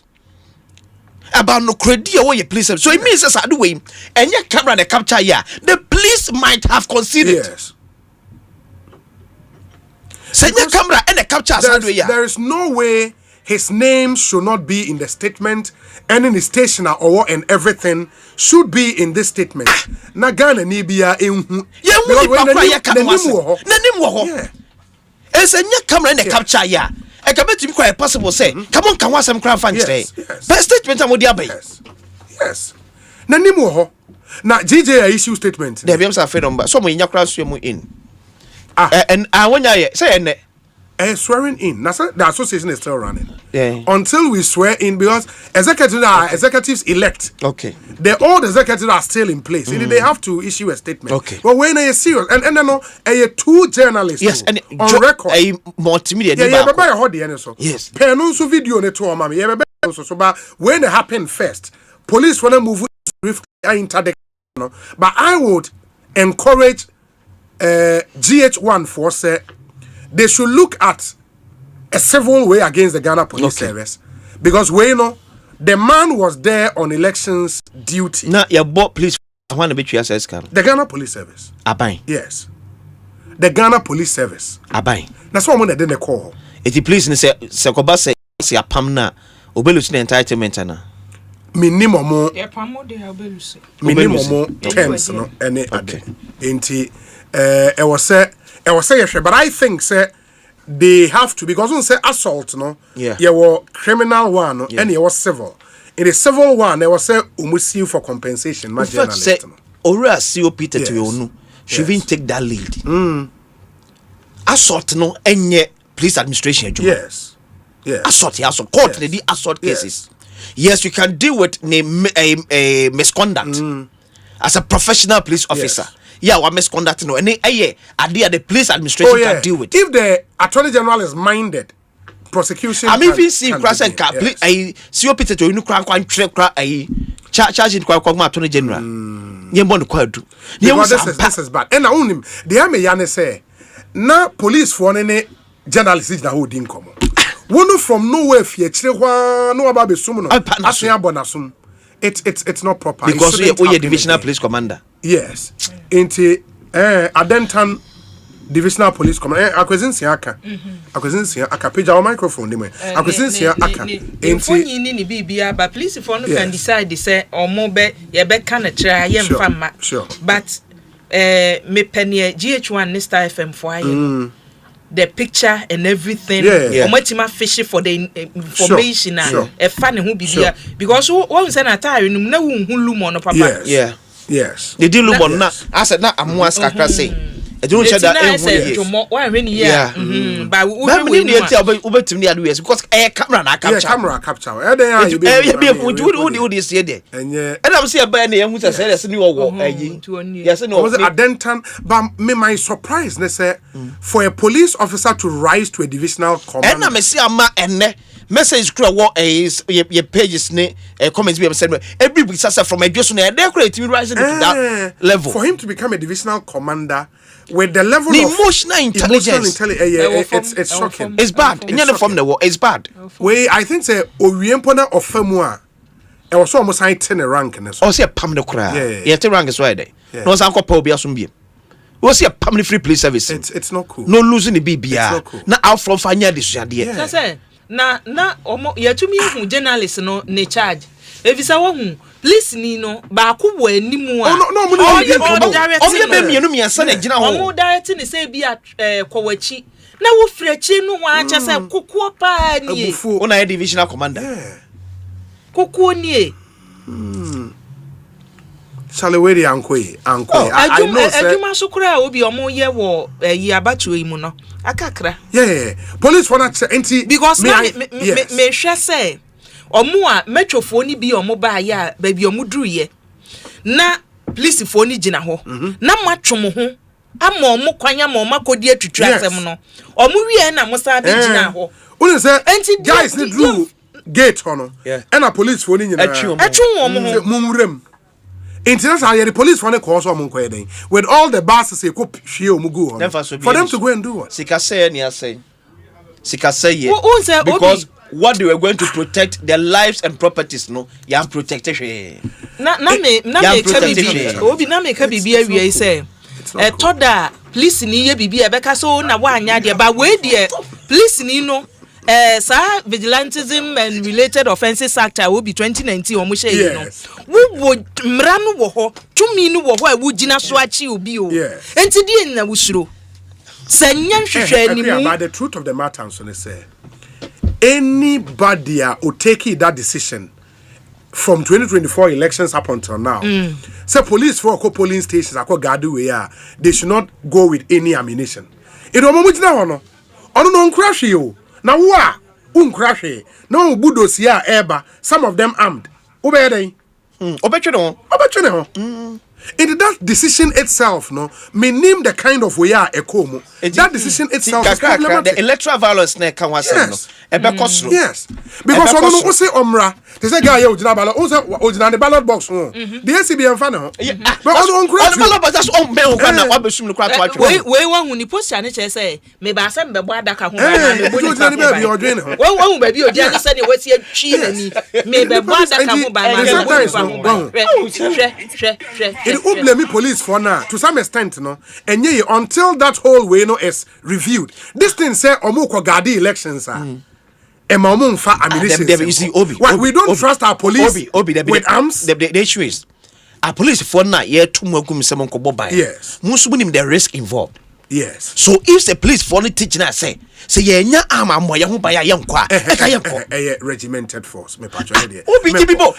about no credit or your police. So it means that I do way and your camera the capture here the police might have considered. Yes. Send your camera and the capture there is no way his name should not be in the statement, and in the station or and everything should be in this statement. Nagana Nibia in it's a camera in the capture here. I can bet you quite possible say, come on, can want some crowd fund today. But statement I'm with yes. Nanimu na JJ issue statement. There be some freedom, but some in your class you in. And I want you say swearing in. The association is still running. Yeah. Until we swear in, because executives elect. Okay. The old executives are still in place. They have to issue a statement. Okay. But when they are serious, and then two journalists. Yes, and on record. A multimedia. Yes. Penunsu video ne to mama. So but when it happened first, police wanna move interdict. But I would encourage GH1 for say they should look at a civil way against the Ghana Police Service. Because the man was there on elections duty. Now, your board police want to be the Ghana Police Service. Abai. Yes. The Ghana Police Service. Abai. That's what they didn't call. If the police say Sekoba say a pamna, obelu the entitlement na. Minimum. Yeah, pamo de obelu. Minimum terms no any other. Inti it was say but I think say they have to because when say assault no you were criminal one and you was civil. In the civil one there was say umusi for compensation my journalist say ora COP to you no should even take that lead. Assault no enye police administration yes assault court they assault cases. Yes, you can deal with a misconduct as a professional police officer. Yeah, what misconduct no. And the police administration can deal with. If the Attorney General is minded, prosecution. I mean, if you see cross and COP to you charging Attorney General. This is bad. And only the Yane say na police for any journalists that hold in common. One from nowhere fear no about be sumo no. It's not proper. Because you're divisional police commander. Yes. Into Adentan divisional police commander. Akwezinsi aka page our microphone dem. Akwezinsi aka. Into ni bibia but police for no can decide say omo be ye be kan try ye mfa ma. Sure. But me penny GH1 Nista FM for aye. The picture and everything. Omotima fish for the information a funny who be there because one say na tire no na hu lumo no papa. Yes. They do lumon na I said na amwas kakra say I don't share that but we need to tell about to me because a camera na capture. Camera capture. And I'm see a band who says there's new war. Yes, no. Was a denton, but me my surprise, they say for a police officer to rise to a divisional commander. And I see a ma and message crew what is your pages comments we have said every week from a just they're creating rising to that level. For him to become a divisional commander with the level the of emotional intelligence, it's shocking. It's bad. In the form the war, it's bad. I think say Oriempona of Femua. I was almost high 10 rank in this. Oh, see a pam the cry. Yeah, 10 rank is right there. No, some call Pobia Sumbi. We see a permanent free police service. It's not cool. No losing the BBR. Now out from Fanya this year. That's it. Na ya tumi hu journalist no ne charge evisa wo hu police ni no ba ko wo animu a no mo mienu mi ansa na gina ho mo direct ni say bia kwawachi na wo frechi no wa acha say kokuo pa ni una head divisional commander kokuo ni Saleweri ankoi I know say aduma sukura obi omo ye wo yi abatu yi mu no akakra police for that enti because me hwe say omo a metwofo ni bi omo ba ya ba bi omo duru ye na police fo ni gina ho na matwom ho ama omo kwanya ma omo akodi atutu asem no omo wie na mo sa be gina ho unu say guys ni duru gate hono and a police fo ni nyina atwom omo mumrem international the police for the course of with all the buses they could for them to go and do what Sika say because what they were going to protect their lives and properties no ya protection na me obi na me ka bibia wi say toda police ni ye bibia be ka so na wa anya de ba we de police ni no sa vigilantism and related offenses act will be 2019 omo shey you know wo mra no wo ho tumi no wo ho a wo gina so achi obi o enti die na wusuro sanya hwehwe ni mu but the truth of the matter so they say anybody who take that decision from 2024 elections up until now say police for polling stations akọ guard way they should not go with any ammunition it omo gina ho no ono no crash you. Now wa unkrashe no budosia eba some of them armed obey in that decision itself no me name the kind of way ekomo that decision itself is problematic. The electoral violence na kan wasem no yes because ono no say omra they say guy you ojina ballot ojina the ballot box no the ACBM fa no but ono uncrash ballot box that's on me na wabesum no kwatwa we hu ni poster ne che say me ba asem be bo adaka ho na me bo ni ba bi odwen ho we hu ba bi odi say ne wasi atwi na ni me be bo adaka ho ba ma me bo ni it will blame police for now to some extent no and until that whole way no is reviewed this thing say omo guard elections we don't trust our police with arms. The issue is our police for now yes musubunim the risk involved. Yes. So if the police for the teaching us say yenya ama moya ho ba ya yenkwa regimented force me patcho there. People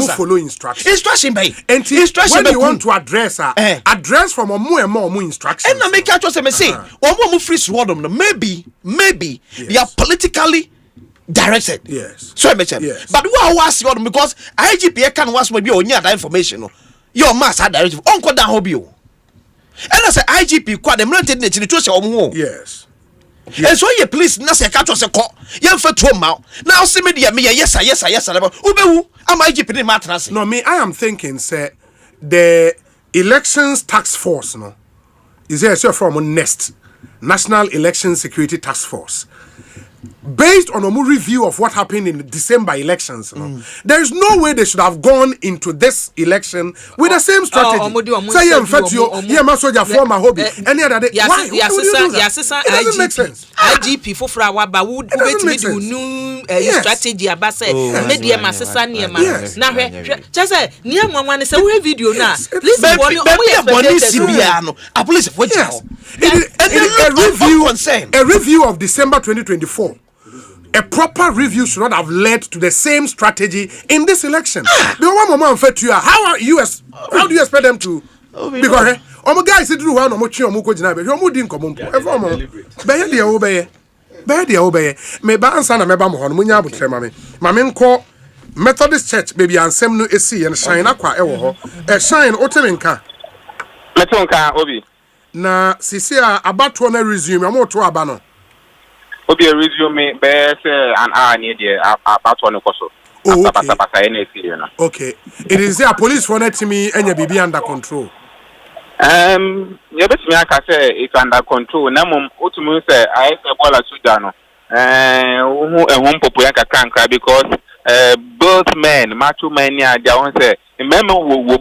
follow instructions. Instruction by instruction when you want to address address from omo instructions. And na make catch say me say omo free sword them maybe they are politically directed. Yes. So I mention. Yes. But who was your because IGP can was maybe on that information no. Your mass had directive onko down hobby. And as a IGP quad the military nature to say omo. Yes. And so you please na say catch us a call. Yem for 2 now. Now see me there me yes ubewu am IGP the matter. No me I am thinking say the elections task force no is there from NEST National Election Security Task Force. Based on a review of what happened in the December elections, there is no way they should have gone into this election with the same strategy. Say you infect you, soldier former hobby. Any other day, why? It doesn't make sense. IGP for flower, but would wait with new strategy about say media masasa near man. Now, just say near one is a video now. Please, a police for a review of December 2024. A proper review should not have led to the same strategy in this election. How do you expect them to? Because Omo guys do one omo twe omo ko gina be. Omo di nkomo mpo. E form be ye de wo be ye. Be de wo be ye. Me ba ansa na me ba mo ho no munya abotre ma me. Ma me nko Methodist Church baby ansem no esi ye shine akwa e wo ho. E shine otemenka. Metonka obi. Na sisi a abato na resume omo to aba no. Obi resume be say an hour near there abato no koso. Oh, okay. It is a police for net me and your baby under control. You bet me I say it's under control. Namum utumu say I say bola sujano. Who a home popoyanka kanka because both men, macho men ya they won't say remember one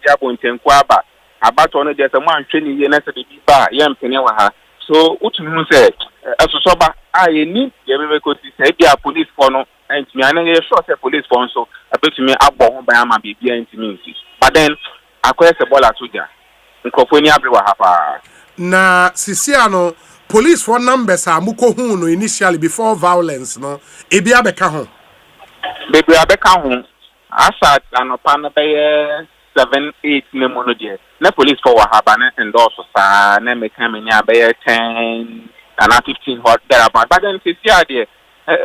jabo ntenkwaba about one just a man training ye na say be ba yam penewa ha. So utumu say Asosoba I need the Ekosise say be a police for no and me I know sure say police for so I bet me abo by am be intimate. But then I quest a ball at Suja. Nkofoni abriwa hapa. Na sisiano police for numbers are muko no initially before violence no ebi abeka ho. Baby abeka ho. Asa anopa be 7-8 nemono je. Na police for wahaba na endorse sa na meka me nya be 10 and 15 hot there about. But then see there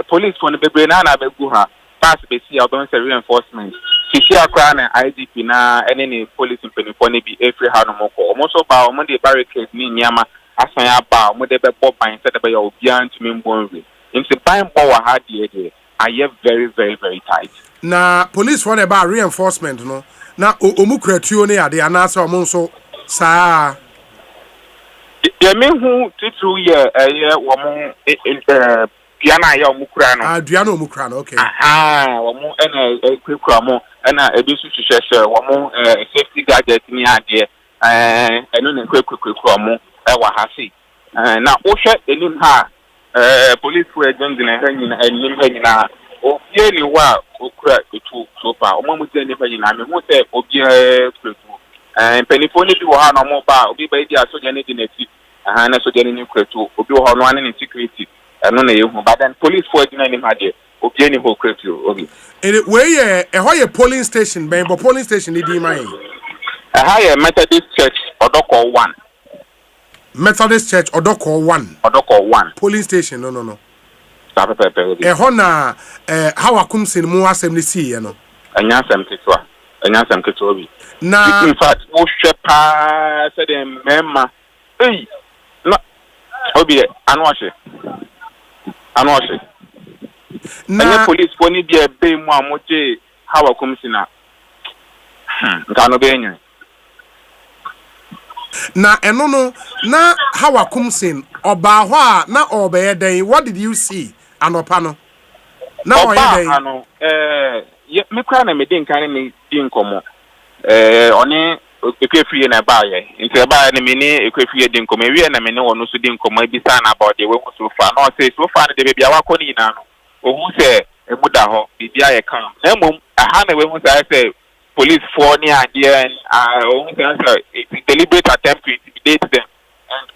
police for the baby na begu ha pass be see don't say reinforcement. See akra na IDP na any police mpenifo na bi every how no moko. Omo so ba omo dey barricade ni nyama asan ya ba omo dey be ban say dey be obi antumi mbonwe. Nti ban bo wa ha dey aye very very very tight. Na police for the bar reinforcement no. Na omu kratuo ne ade anasa omo nso saa the men who titu ye womo piana ya omukura no aduana omukura no okay womo ena kwekura mo ena ebisu hwehwehwe womo safety gadget ni ade eno ne kwekura mo wa hase na ohwe enim ha police for agent na enim nyina ofie ni wa okura etu sopa omo mu je ni fa nyina me hu se obi kwetu penifo ni bi wo ha no mo ba obi ba di asoja ni di neti na soja ni kwetu obi wo no ane ni security no na yehu but then police for di na ni ma de obi ni ho kwetu obi we ye ye polling station ben bo polling station ni di man ye Methodist Church Odoko 1 Methodist Church Odoko 1 polling station no na how akumsin mu asem ni si ye no anya asem keto obi na in fact wo hwepa said dem memma hey no obi anwashe na police for ni dia be mu amoje how akumsin na ngano be enyo na eno no na how akumsin oba ho a na obeye den what did you see anopa no na oye den no me kwa na me din kan me din komo oni ekwefiye na ba ye nti ba na me ni ekwefiye din komo wi na me ne wono so din komo bi sa na about the we so far no say so far de bia wakọ ni na no ohu se emuda ho bibia ye kan na mom aha na we hu say police for ni ade ohu say deliberate attempt to intimidate them and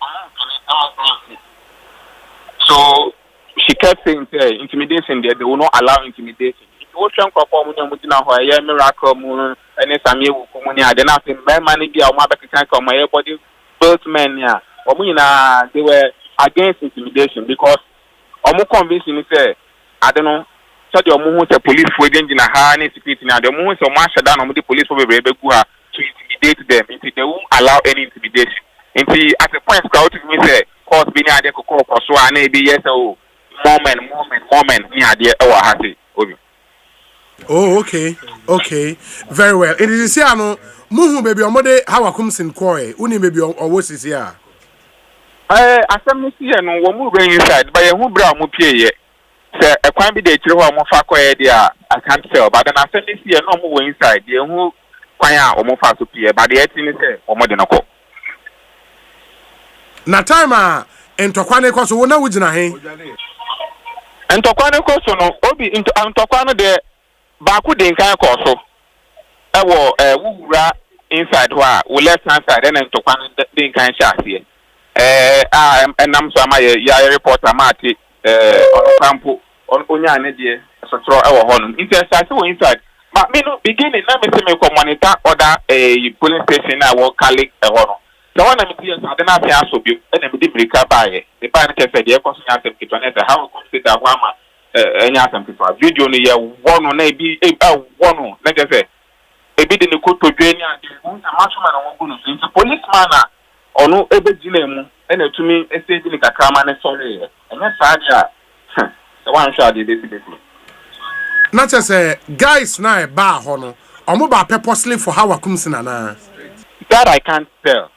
so she kept saying intimidation there they will not allow intimidation. Ocean perform mudina ho ya miracle mu ene samie wu ko mu ni ade na say my man bi a o ma be kan come my body both men ya omu nyina they were against intimidation because omu convince ni say ade no so the omu hu say police for agent na ha ni security na de omu hu say o ma shada na omu the police for be gu ha to intimidate them until they won't allow any intimidation until at a point crowd to me say cause bi ni ade kokoro so ana e bi yes o moment ni ade e wa ha say obi. Oh, okay. Very well. It is here no muhu baby omode how akumsin koi. Uni baby owo sisi ya. Asem ni here no wo mu bring inside but hu bra mu pie ye. Se ekwan bi de kire ho mo fa koye dia I can't tell but then asem ni here no mo wo inside. Ye hu kwan a o mo fa so pie but the thing is say o mo de no ko. Na time a entokwane ko so wo na wugina he. Entokwane ko so no obi entokwane de Baku den kan ko so ewo wuwura inside ho a wo left hand side and to kwan den kan sha ase enam so ama ya reporter ma ati ono kampo onya ne de so tro ewo ho no inside wo inside But me no beginning na me say me ko monitor other police station na wo Cali no. So when I see I don't say aso bi e na me di America bae. The pa na say dey koso nya asem kitwa na how consider wama enya asem kitwa. Video no ye wono na bi wono na say ebi de ne koto dwani ade won na matchman na wo gunu so policeman na ono ebe gina mu e na tumi stage ni kakrama na sorry enya sadia the one shot dey dey not just guys na ba ho no omo ba purposely for how akumsina na that I can't tell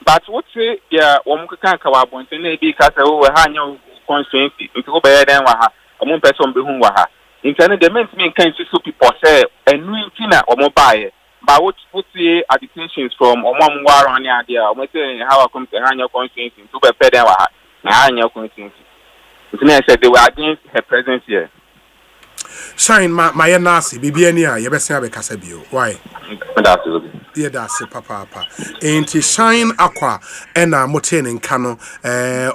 but what say yeah omo kan ka wa bonte na ebi ka say we ha nya constituency nko be den wa ha omo person be hu wa ha interne the meant me kan so people say enu intina omo bae but what say agitations from omo mwaro ani ade a omo say how akumse ha nya constituency nko be peden wa ha na ha nya constituency interne said they were against her presence here. Shine my nasi bibiania yebese abekasa bio why yeah that's papa enti shine aqua ena motene nkano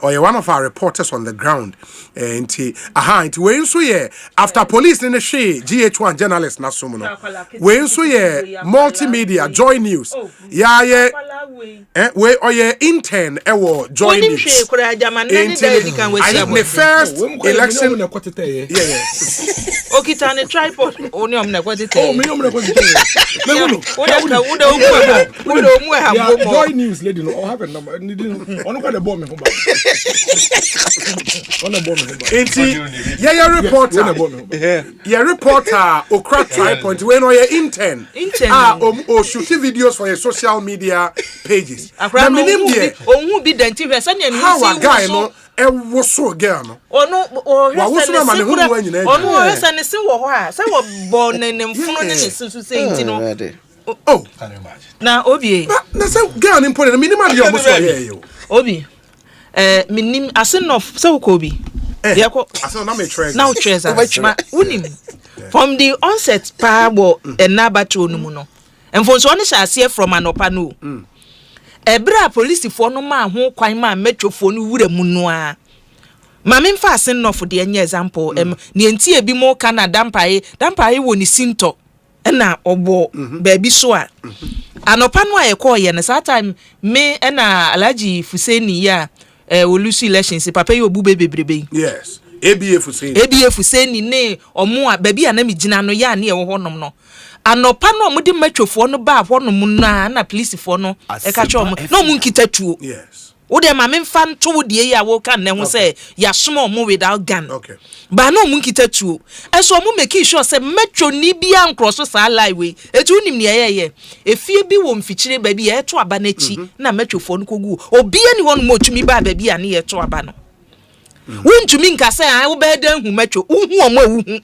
or one of our reporters on the ground enti enti we nso ye after police in the she GH1 journalist na somo no we nso ye multimedia Joy News ya ye we oye intern ewo Joy News the first election yeah Okitane tripod oni omna kwatete oh me omna kwatete me wono umu hambo mo Joy News lady no have a number ono kwa the bomb me homba ono bomb me homba enti yeah reporter okra tripod we no ye intern o shoot videos for your social media pages na minim die ohun bi dentive se na how a guy no ewo so girl no ono ohese ne se wo ho a se wo bo nenem funu ne susu se nti no oh na obi na se girl ni pole na minimum dey almost here yo obi minim asenof se wo ko obi ye ko asen na me treasure now treasure ma unim from the onset power enabatu onu mu no enfonso ne sha ase from anopa no ebra police fo no ma ho kwan ma metwofo no wura mu no a ma me mfa asen no fo de anya example ne enti ebi mo Canada dampae wo ni sinto na obo baabi so a anopa no ayeko ye ne that time me na Alhaji Fuseni ya olusu elections papa ye obu bebrebe yes ABF Fuseni ne omo a baabi a na me gina no ya ne ye wo honom no anopa no omudi matwofo no ba honom na police fo no e ka cho no mu nkita tuo yes wo de ma me mfa nto de ye a wo kan ne ho say ya somo mo without gun okay ba no mu nkita tuo eso mo make sure say metro ni bia nkroso sa live we etu nim ne ye efie bi wo mfikyire ba bi ye to aba na chi na matwofo no kogu obi ani ho no mo tumi ba bi a ne ye to aba no wuntumi nka say an wo be dan hu matwo hu omo awu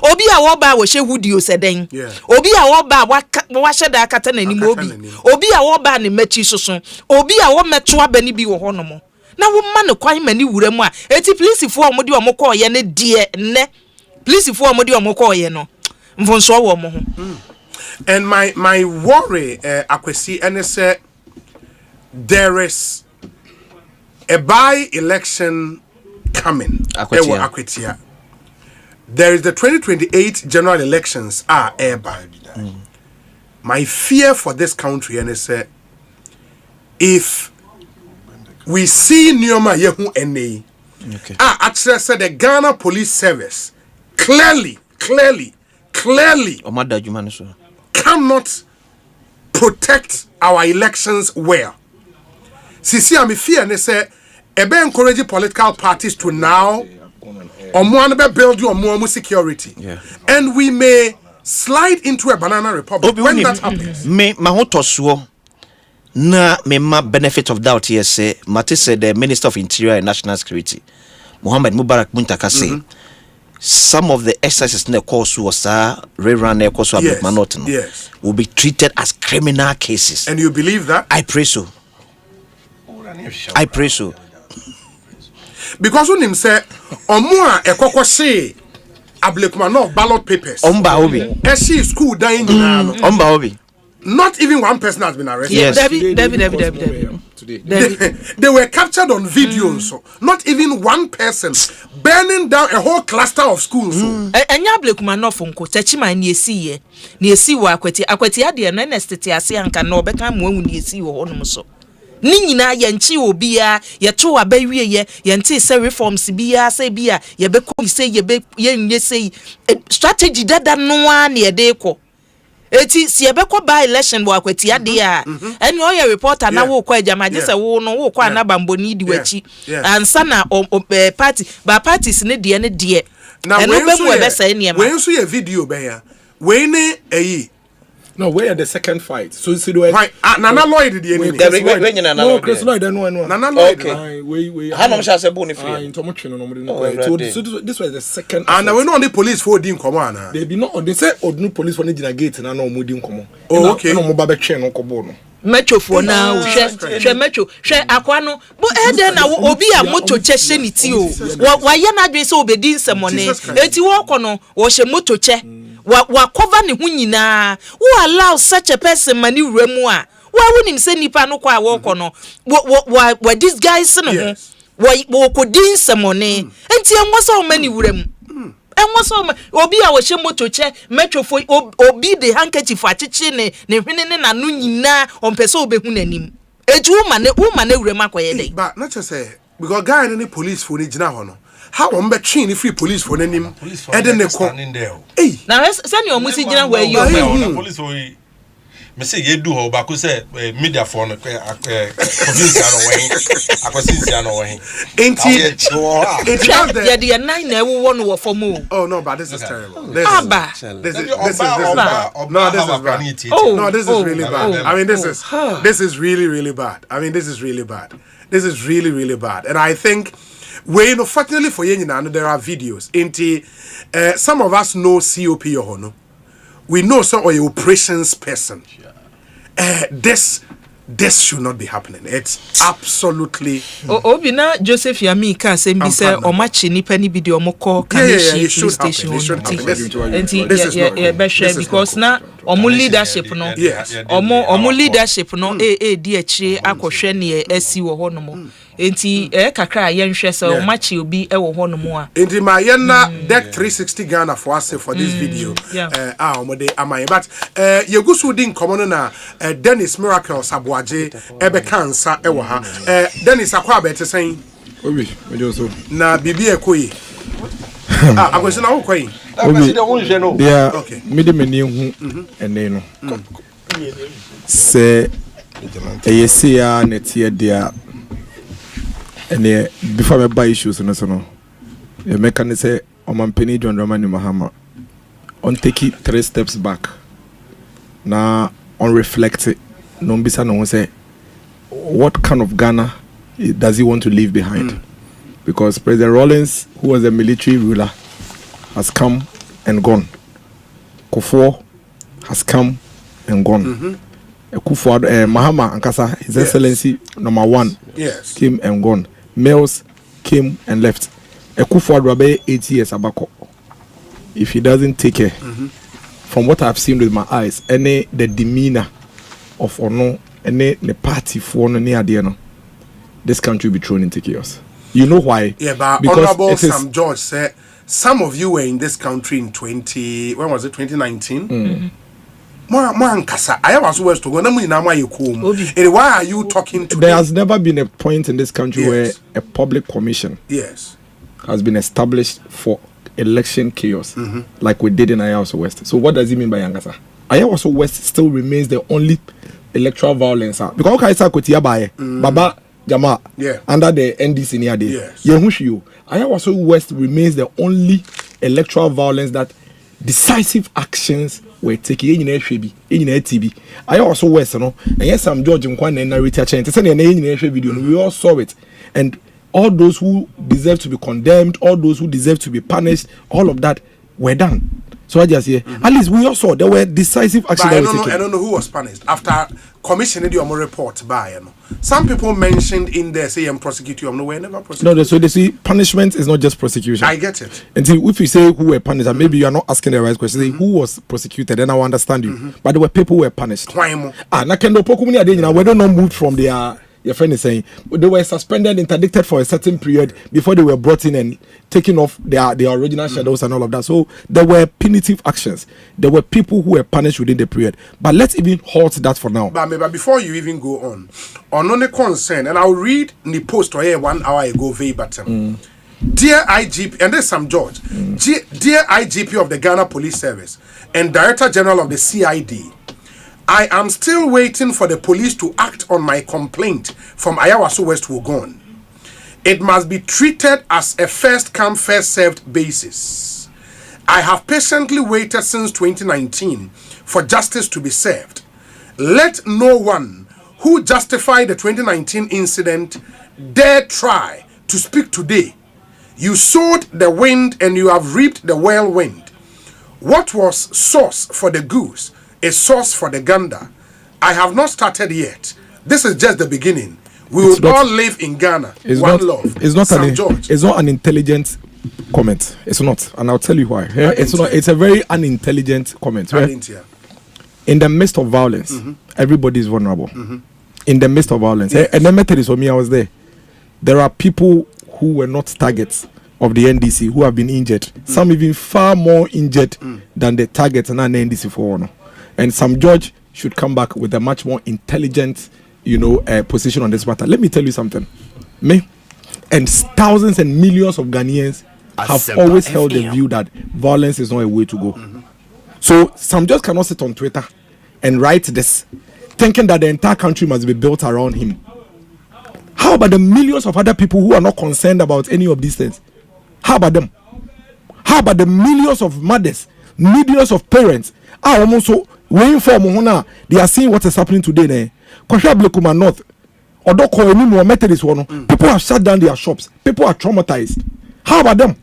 obi a wo ba wo hye hudio seden obi a wo ba wa hye da akata nanim obi a wo ba ne machi soso obi a wo meto abani bi wo honom na wo ma ne kwan mani wura mu a eti police fo omode omokọ ye ne de ne police fo omode omokọ ye no mfonso wo mo ho and my worry akwesi and say there is a by election coming Akwetia. There is the 2028 general elections airby. My fear for this country and is if we see Nyoma Yehu NA actually said the Ghana Police Service clearly cannot protect our elections well. See, I'm fear and say ebe encourage political parties to now build you more security. And we may slide into a banana republic when that happens. Me mahotoswo na me ma benefit of doubt here say Mate said the Minister of Interior and National Security Muhammad Mubarak Muntaka say some of the exercises in the course was rerun the course will be treated as criminal cases. And you believe that? I pray so. Because when him say omwa ekoko say ablekuma no ballot papers omba obi e see school dying na omba obi not even one person has been arrested. Yes. Debbie. They were captured on video, so not even one person burning down a whole cluster of schools. Enya blekuma no fonko techima ni esi wo akwati ade no na stete ase anka no beka mo ahu ni esi wo honom so ni nyina ye nchi obi ya ye to abawie ye nti se reforms bia se bia ye be ko se ye nye se strategy dada no a na ye de ko eti si ebe ko by election wo akwati ade a eni o ye reporter na wo ko ajamaje se wo no wo ko anaba mboni di wachi ansa na parties ne de na when so ye video be ya we ne eyi no we are the second fight so see the way Nana Lloyd the enemy no Chris Lloyd no Nana Lloyd we Hanom sha se bu ni free into mo twene no mo no so this was the second and we no on the police for din komo ana they be not they say odunu police for the gate na no mo din komo okay no mo ba be twe no kobo no metro for now hwe metro hwe akwa no bo ede na obi a moto che hye ni ti o wa ye na dwe se obedi nsemone eti wo kono wo hye moto che wa cover ne hu nyina who allow such a person mani wuramu a wa wonim se nipa no kwa wo kono wa these guys no wo ko din nsemone enti enwo so mani wuramu enwo so obi a wo hye moto che metro for obi de handkerchief achichi ne hwene ne nanu nyina ompese obehu nanim etu uma ne wuramu akoye dey but not just say because guy in the police for the jina hono how on be train if free police for nanim e de ne ko eh na send your musi jina where you police for me say ye do ho ba ko say media for no province ano wen akosinsi ano wen enti yeah the nine na wo no wo for mo oh no but this is terrible this is really bad I mean this is really bad I mean this is really bad and I think we no fortunately for you there are videos some of us know COP Yohono. We know some of your operations person. This should not be happening. It's absolutely Obina Joseph Yami ka say be say o machi nipa ni video mo call police station because na omo leadership no omo leadership no di akire akohwe ne asi wo ho no mo enti kakra ye nhwe say o machi obi e wo ho no mo a enti ma ye na deck 360 Ghana for us for this video omo de amai but ye gusu din komo na Dennis Miracle Sabuaje ebe kansa e wo ha Dennis akwa be te sen obi me jo so na bibi ekoyi akwese na wo koyi dia mede mani hu ene no se eyesia netie dia ene before me buy issues no so no e make can say omampeni John Dramani Mahama on take 3 steps back na on reflect no bisa no say what kind of Ghana does he want to leave behind because President Rawlings, who was a military ruler, has come and gone. Kufuor has come and gone. Kufuor Mahama Ankasa, His Excellency #1 came and gone. Mills came and left. Kufuor Rabe 8 years abako. If he doesn't take care, from what I've seen with my eyes, the demeanor of Ono, the party for no, this country will be thrown into chaos. You know why? Yeah, but because Honorable Sam George said some of you were in this country in 2019. Why are you talking to There has never been a point in this country where a public commission has been established for election chaos like we did in Ayawaso West. So what does it mean by Yangasa? Ayawaso West still remains the only electoral violence. Because Baba Jama under the NDC near there. Ayawaso West remains the only electoral violence that decisive actions were taken in TB. Ayawaso West, and yes, Sam George and Kwan and narrator chain. Video, we all saw it. And all those who deserve to be condemned, all those who deserve to be punished, all of that were done. So I just hear. At least we also there were decisive action. But I don't know who was punished after commissioning the report by. Some people mentioned in there say I'm prosecute you. No, we're never prosecuted. No, so they see punishment is not just prosecution. I get it. And see, if you say who were punished, and maybe you are not asking the right question. Say who was prosecuted, then I will understand you. But there were people who were punished. Na kendo pokumuni adenya we don't know moved from their. Your friend is saying they were suspended, interdicted for a certain period before they were brought in and taken off their original shadows and all of that. So there were punitive actions. There were people who were punished within the period. But let's even halt that for now. But before you even go on the concern, and I'll read the post here 1 hour ago verbatim. Dear IGP, and there's some George. Dear IGP of the Ghana Police Service and Director General of the CID, I am still waiting for the police to act on my complaint from Ayawaso West Wugon. It must be treated as a first come, first served basis. I have patiently waited since 2019 for justice to be served. Let no one who justified the 2019 incident dare try to speak today. You sowed the wind and you have reaped the whirlwind. What was sauce for the goose? A source for the gander. I have not started yet. This is just the beginning. We will all live in Ghana. Love. It's not an intelligent comment. It's not, and I'll tell you why. It's not. It's a very unintelligent comment. Right? In the midst of violence, everybody is vulnerable. In the midst of violence, and the method is for me. I was there. There are people who were not targets of the NDC who have been injured. Some even far more injured than the targets and the NDC for honor. And some judge should come back with a much more intelligent, position on this matter. Let me tell you something. Me and thousands and millions of Ghanaians have always held the view that violence is not a way to go. So some judge cannot sit on Twitter and write this, thinking that the entire country must be built around him. How about the millions of other people who are not concerned about any of these things? How about them? How about the millions of mothers, millions of parents? Also waiting for Mohona, they are seeing what is happening today. Blekuma North, people have shut down their shops. People are traumatized. How about them?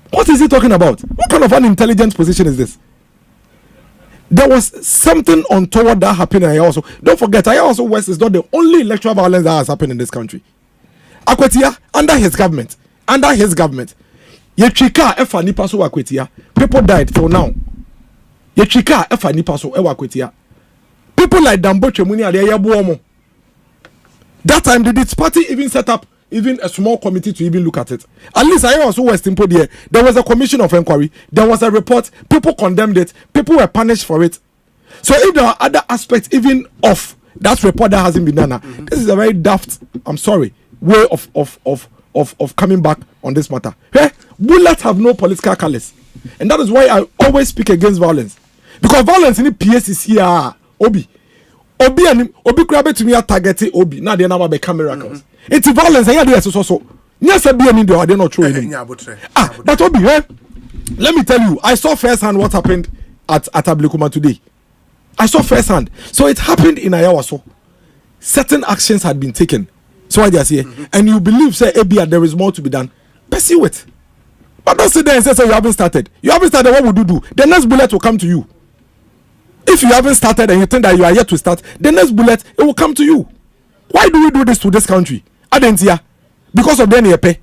What is he talking about? What kind of unintelligent position is this? There was something untoward that happened in Ayawaso. Don't forget, Ayawaso West is not the only electoral violence that has happened in this country. Akwetia, under his government, Yechika Efa Nipaso Akwetia, people died till now. Yechika Efa Nipaso Ewa Akwetia. People like Dambo Chemuni and Yabuomo. That time, did its party even set up even a small committee to even look at it? At least I also West Impo there. There was a commission of inquiry. There was a report. People condemned it. People were punished for it. So if there are other aspects even of that report that hasn't been done, this is a very daft, I'm sorry, way of coming back on this matter. Hey, bullets have no political colors. And that is why I always speak against violence. Because violence in the PS is here. Obi krabe to me target Obi. Now they never become miracles. It's violence. I hear so. Yes, I be any do. I did not throw him. But Obi, let me tell you, I saw firsthand what happened at Ablekuma today. I saw firsthand. So it happened in Ayawaso. Certain actions had been taken. So I just here, and you believe, say, Abia, there is more to be done. Pursue it. But don't sit there and say, so you haven't started. You haven't started. What would you do? The next bullet will come to you. If you haven't started and you think that you are yet to start, the next bullet, it will come to you. Why do we do this to this country? Adentia, because of Deniepe.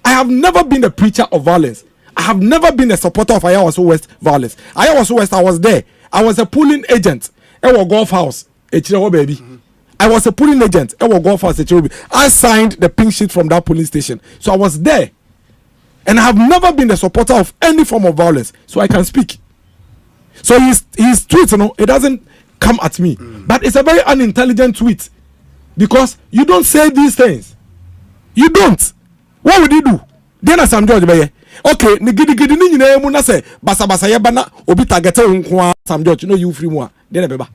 I have never been a preacher of violence. I have never been a supporter of Ayawaso West violence. Ayawaso West, I was there. I was a pooling agent at a golf house. Baby. I was a pooling agent at a golf house. I signed the pink sheet from that police station. So I was there. And I have never been a supporter of any form of violence. So I can speak. So his tweet, it doesn't come at me. But it's a very unintelligent tweet. Because you don't say these things. You don't. What would you do? Then as I'm George Baye. Okay, nigidi ni nyina mu na say basa yeba na obi targete nko Sam George, you free more. Then beba.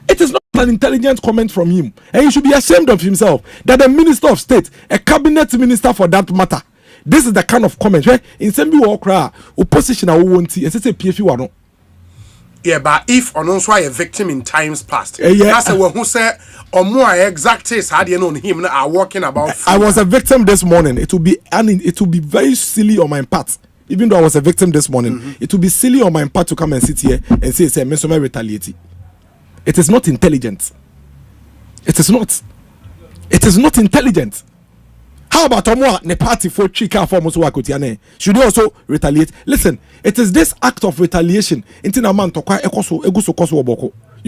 It is not an intelligent comment from him. And he should be ashamed of himself that the Minister of State, a cabinet minister for that matter, this is the kind of comment where in Sembi Wakra, opposition are won't see, and say PFU no. Yeah, but if on also a victim in times past, that's a one who said or more exact case had you known him are walking about. I was a victim this morning. It will be very silly on my part even though I was a victim this morning, it would be silly on my part to come and sit here and say, "Me so me retaliate." It is not intelligent. It is not. It is not intelligent. How about the party for Chika for Musuakotiane? Should they also retaliate? Listen, it is this act of retaliation. You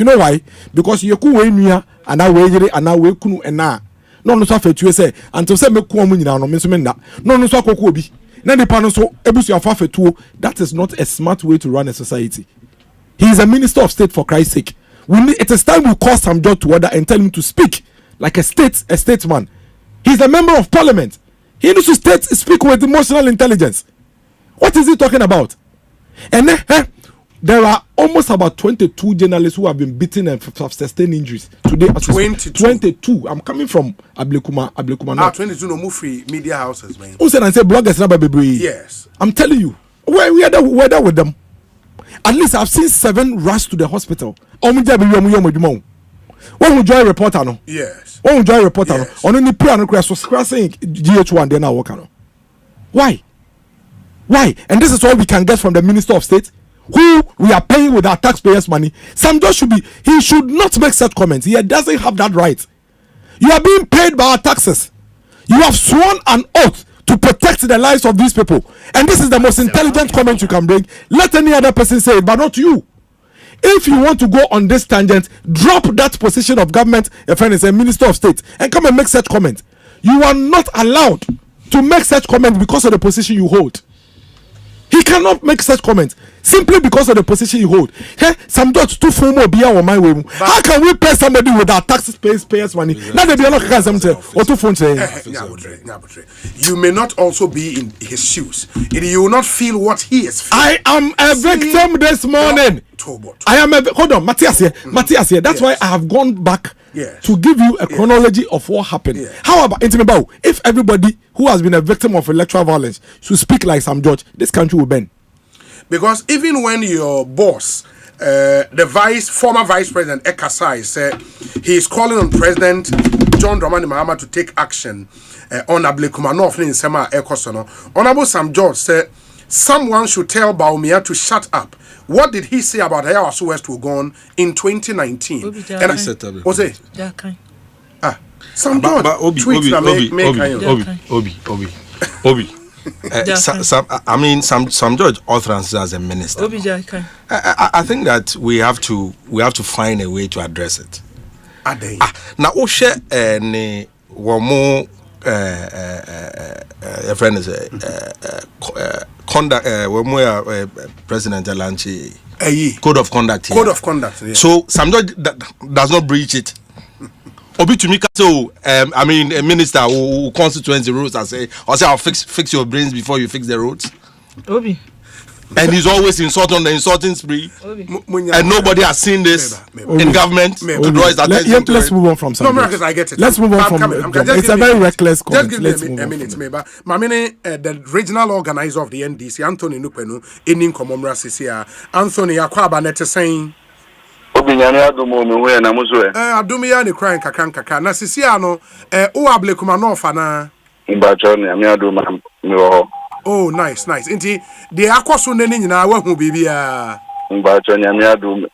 know why? Because you ku wenya and now we and now we kunu and na. No so fa tu say until say me ku omu nyina no me so me na. No so akoko obi. Na the panel so ebusu afa fetuo. That is not a smart way to run a society. He is a minister of state, for Christ's sake. It is time we call some judge to order and tell him to speak like a statesman. He's a member of parliament. He needs to speak with emotional intelligence. What is he talking about? And there are almost about 22 journalists who have been beaten and have sustained injuries today. 22. I'm coming from Ablekuma. 22 no move free media houses, man. Who said I say bloggers na baby? Yes. I'm telling you. We are there with them. At least I've seen 7 rush to the hospital. When we join reporter no. Yes. When we join reporter no. On any prayer no crash so saying GH1 then now work no. Why? And this is what we can get from the Minister of State, who we are paying with our taxpayers' money. Some judge he should not make such comments. He doesn't have that right. You are being paid by our taxes. You have sworn an oath to protect the lives of these people. And this is the most intelligent comment you can bring. Let any other person say it, but not you. If you want to go on this tangent, drop that position of government, a friend is a minister of state, and come and make such comment. You are not allowed to make such comment because of the position you hold. He cannot make such comments simply because of the position you hold. Some judge too formal be on my way. How can we pay somebody with our taxpayers' money? Now they be not or too phone say. You may not also be in his shoes. You will not feel what he is feeling. I am a victim this morning. I am hold on, Matthias here. That's why I have gone back to give you a chronology of what happened. How about if everybody who has been a victim of electoral violence should speak like some judge, this country will bend. Because even when your boss, the former vice president Ekosiisen said he is calling on President John Dramani Mahama to take action on Ablekuma in Sema Ekosono. Honorable Sam George said someone should tell Baumia to shut up. What did he say about how Asu West will go on in 2019? And Osei. Some George tweets Obi. Some judge authorizes as a minister. I think that we have to find a way to address it. Now, Osei ne womo a friend is conduct President Alanchi code of conduct. Code of conduct. Yeah. So some judge does not breach it. Obi to me, so a minister who constitutes the rules and say, I'll fix your brains before you fix the roads. Obi. And he's always insulting on the insulting spree. And nobody has seen this in government. Let's move on from something. No, I get it. Let's move on from it's a very reckless comment. Just give me a minute, the regional organizer of the NDC, Anthony Nupenu, in Komomra Sisia, Anthony Akwaba Nete saying, Adumia ni crying kakran na Sisiano, Ablekuma no fana. Oh, nice. Inti the akwaso neni nyina wa hu bibia. Mbacho nyame adum.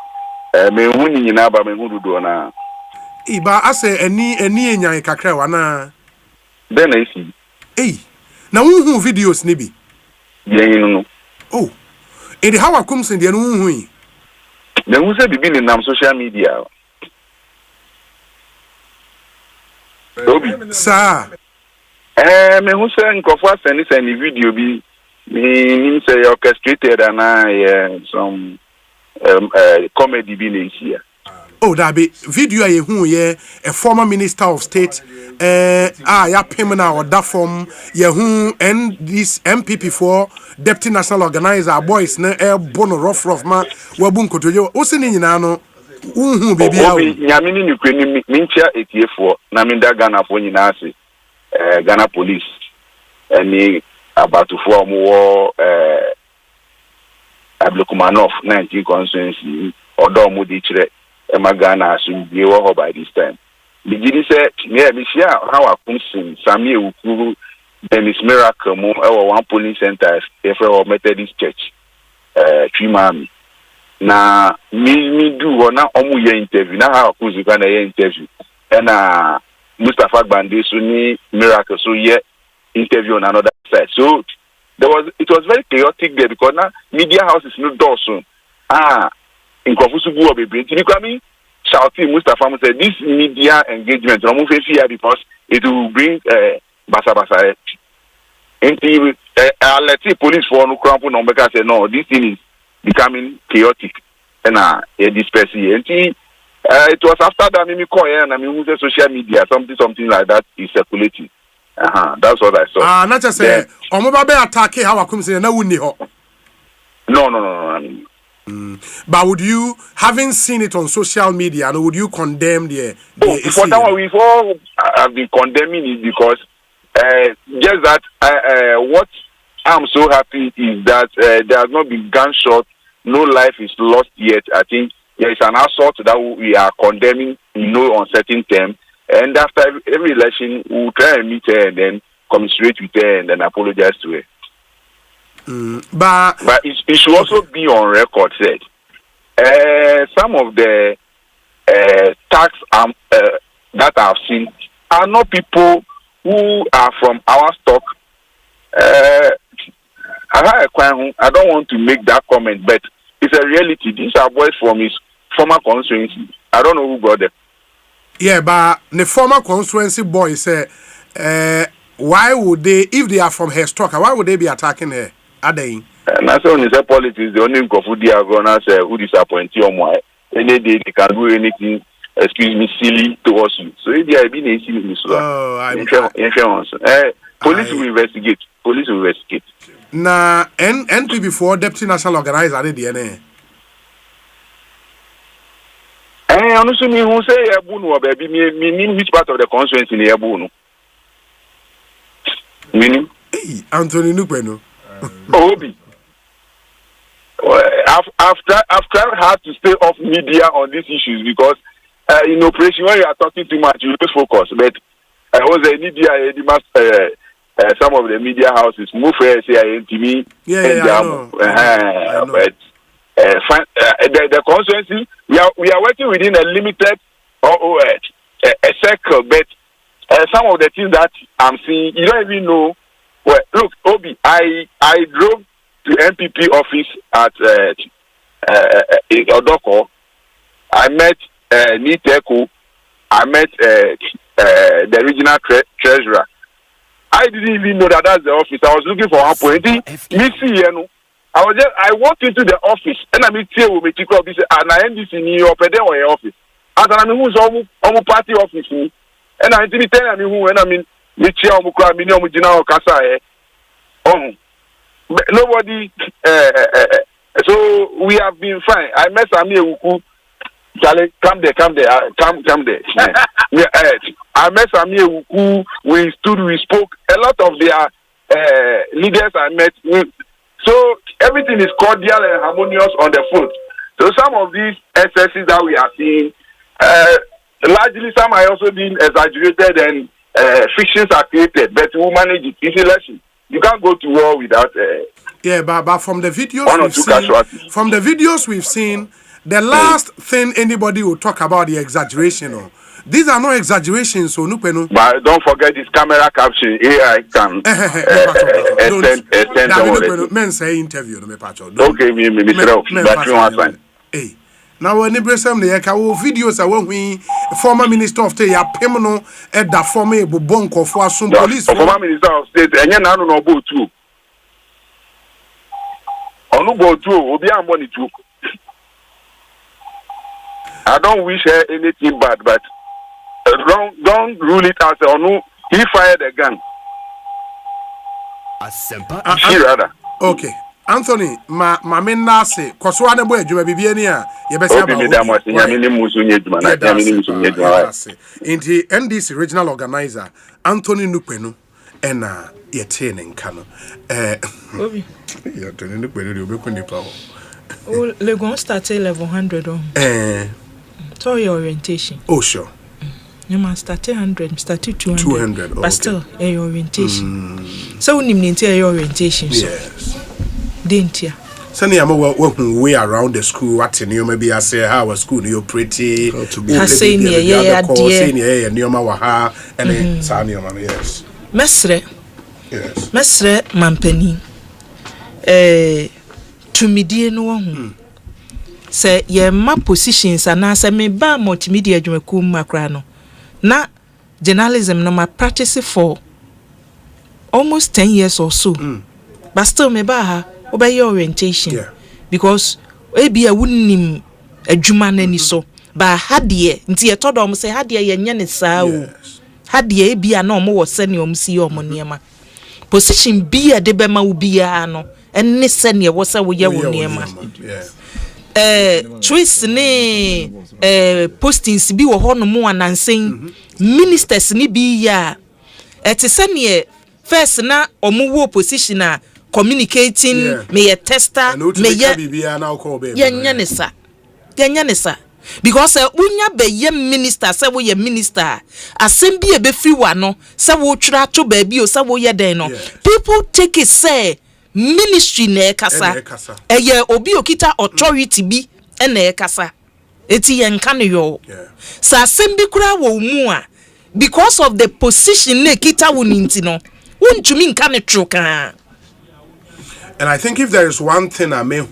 Me hu nyina ba me hu dudo na. Iba ase eni enyan kakra wa na. Be na isi. Na hu videos ni bi. Yen no. Oh. Edi how akum sen de no hu yi. Me hu se bibi ni nam social media. Obi. Sa. Me who say nkofo send video bi me say orchestrated and some comedy bi na here. Oh, that be video ye hu ye a former minister of state ya pemina or that form ye hu and this MPP4 deputy national organizer boys na bono rough ma wabu nkotoje o se ni nyina no hu bibia o nyame ni kwani mincha etiefo na minda Ghana fo nyina ase Ghana police any about to form war Ablekumanov 19 constituency odo mu di kire Ghana asum be by this time. Begin say me share how akumsin Samie Ukuru then it's miracle mo one polling center if we Methodist church Trimami na me do na omu ye interview na ha kuzuka na ye interview and Mustafa Bande so ni miracle so ye interview on another side. So it was very chaotic there because now media house is no door soon. In Kofusubu or Baby, Tinikami shouting Mustafa said this media engagement because it will bring basa. And let's see police for no cramp on because say no, this thing is becoming chaotic and dispersed. And it was after that me call and I mean social media, something like that is circulating. That's what I saw. Not just say Omobabe attack how I come say na wuni ho. No. But would you, having seen it on social media, would you condemn the for that one, we've all have been condemning it because just that what I'm so happy is that there has not been gunshot, no life is lost yet. I think there is an assault that we are condemning, on certain terms. And after every election, we'll try and meet her and then commiserate with her and then apologize to her. But it should also be on record said some of the tax that I've seen are not people who are from our stock. I don't want to make that comment, but it's a reality. These are boys from his former constituency. I don't know who brought them. Yeah, but the former constituency boys say, why would they, if they are from her stock, why would they be attacking her? Are they? That's only the politics. The only Kofudia are gonna say who disappoint you or any day they can do anything. Excuse me, silly towards you. So if they are being a silly, police will investigate. Police will investigate. Na NPP for deputy national organizer are DNA. Honestly, me who say Yabunu or baby, meaning which part of the constituency in Yabunu? Meaning? Anthony Nupeno. Obi. I've had to stay off media on these issues because in operation when you are talking too much, you lose focus. But I was a media, some of the media houses move here, say to me. I know. But the constituency, we are working within a limited a circle. But some of the things that I'm seeing, you don't even know. Well, look, Obi, I drove to MPP office at Odoko. I met Niteko. I met the regional treasurer. I didn't even know that that's the office. I was looking for one point. I walked into the office and I meet here with me and I end this in your office. And I mean who's almost party office and I didn't tell me who and I mean nobody so we have been fine. I met Samir Wuku. Charlie, come there. I met Samir Wuku. We spoke. A lot of their leaders I met. So everything is cordial and harmonious on the foot. So some of these excesses that we are seeing, largely some are also being exaggerated and fictions are created, but we manage it. It's election. You can't go to war without. But from the videos we've seen, the last thing anybody will talk about the exaggeration. These are not exaggerations, so Nupeno. But don't forget this camera caption. AI can extend. Men say interview. Okay, Mr. Hey. Now, when you bring some videos, I want we former minister of state, Pemno, at the former Bonko for some police. Former minister of state, and you know about two. On about two, will be a money too. I don't wish her anything bad, but don't rule it as he fired a gun. Asempa. Okay. Anthony, ma men nase koswane boy adwuma bibia ni a ye be say ba inti NDC regional organizer Anthony Nupenu ena ye tie ne nka no Obi ya Anthony Nupenu de obeku nipa ho o Legon start level 100 on so your orientation oh sure You must start 100, start 200. 200, but still, your orientation. So when you need your orientation, yes. Didn't you? Sunny, I'm way around the school. What in you maybe I say how a school you're pretty. I say near yeah, dear, and your mawaha and Sani, yes. Mesre, yes. Mesre Mampeni. To me, dear no. Say ye ma positions and I say me ba multimedia jumekum macrano. Na journalism no ma practice for almost 10 years or so. But still me ba ha obey your orientation. Yeah. Because ebi a wunnim adwuma nani so. Ba hadie nti ye todo mo say hadie ye nya ne saa o. Hadie ebi a na omo wo sene omo si omo niema. Position bi a de be ma obi a no enne sene wo se wo ye wo niema. Twist ni postings bi wo hono mu anansen ministers ni bi ya ete sene first na omo wo position a communicating me ye tester me ye yenya nesa because unya be ye minister say wo ye minister asem bi e be free wa no say wo twira to ba bi o say wo ye den no people take it say ministry na ekasa eye obi okita authority bi na ekasa eti ye nka ne yo sa asem bi kura wo mu a because of the position na kita wo ninti no wontumi nka ne troka. And I think if there is one thing I may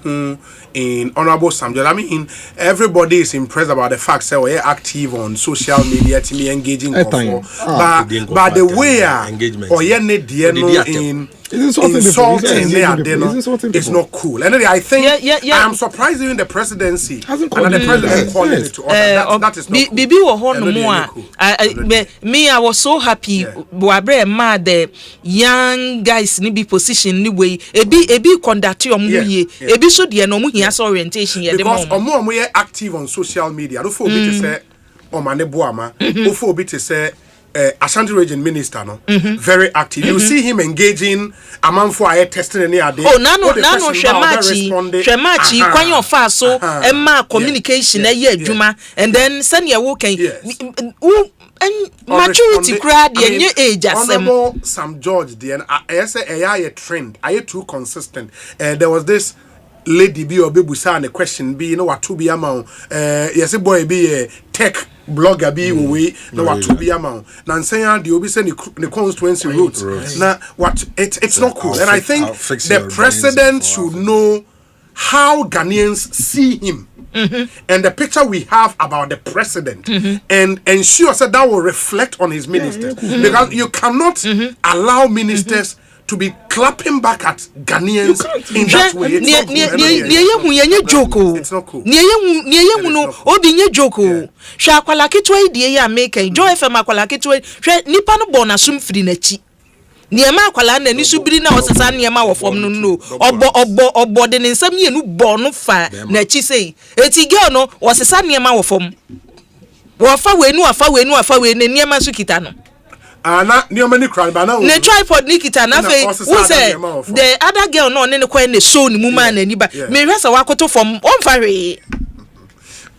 in Honorable Samuel, I mean, everybody is impressed about the fact that we're active on social media, to me engaging, but the way or in insulting it's not cool. And I think I am surprised even the presidency and the president calling it to order. That is not cool. Me, I was so happy. Wabre ma the young guys ni be position ni way. Ebi conduct your muye. Ebi so the no muye as orientation. Because omo active on social media. Don't forget to say omane boama. Don't forget to say. Ashanti region minister no very active. You see him engaging a man for a testing any other. Oh nano shemachi kwan your fa so emma communication e ye adwuma and then send your working maturity crowd the age Honorable Sam George then I say a trend I too consistent. There was this lady be or bebusa and the question be what to be amount yes a boy be a tech blogger be we no what to be amount nan saying the obi say the constituency roots now what it's not cool and I think the president should know how Ghanaians see him and the picture we have about the president and ensure that will reflect on his ministers because you cannot allow ministers to be clapping back at Ghanaians in that way. It's not cool. Obi nye joko. Sha kwala kitwa idie ya make Joy FM akwala kitwa nipa no bona sum firi nachi. Niema akwala na ni subiri na osesa niema wo fom no obo de ne nsam ye no bo no fa nachi sei. Eti girl no osesa niema wo fom. Wo fa we nu afa we ne niema so kita no. Ana nioma ni kran ba na wo. Ne tripod Nikita na fe who say the other girl no ne kwa ne show ni mu man ani ba. Me hwesa wakoto from on fare.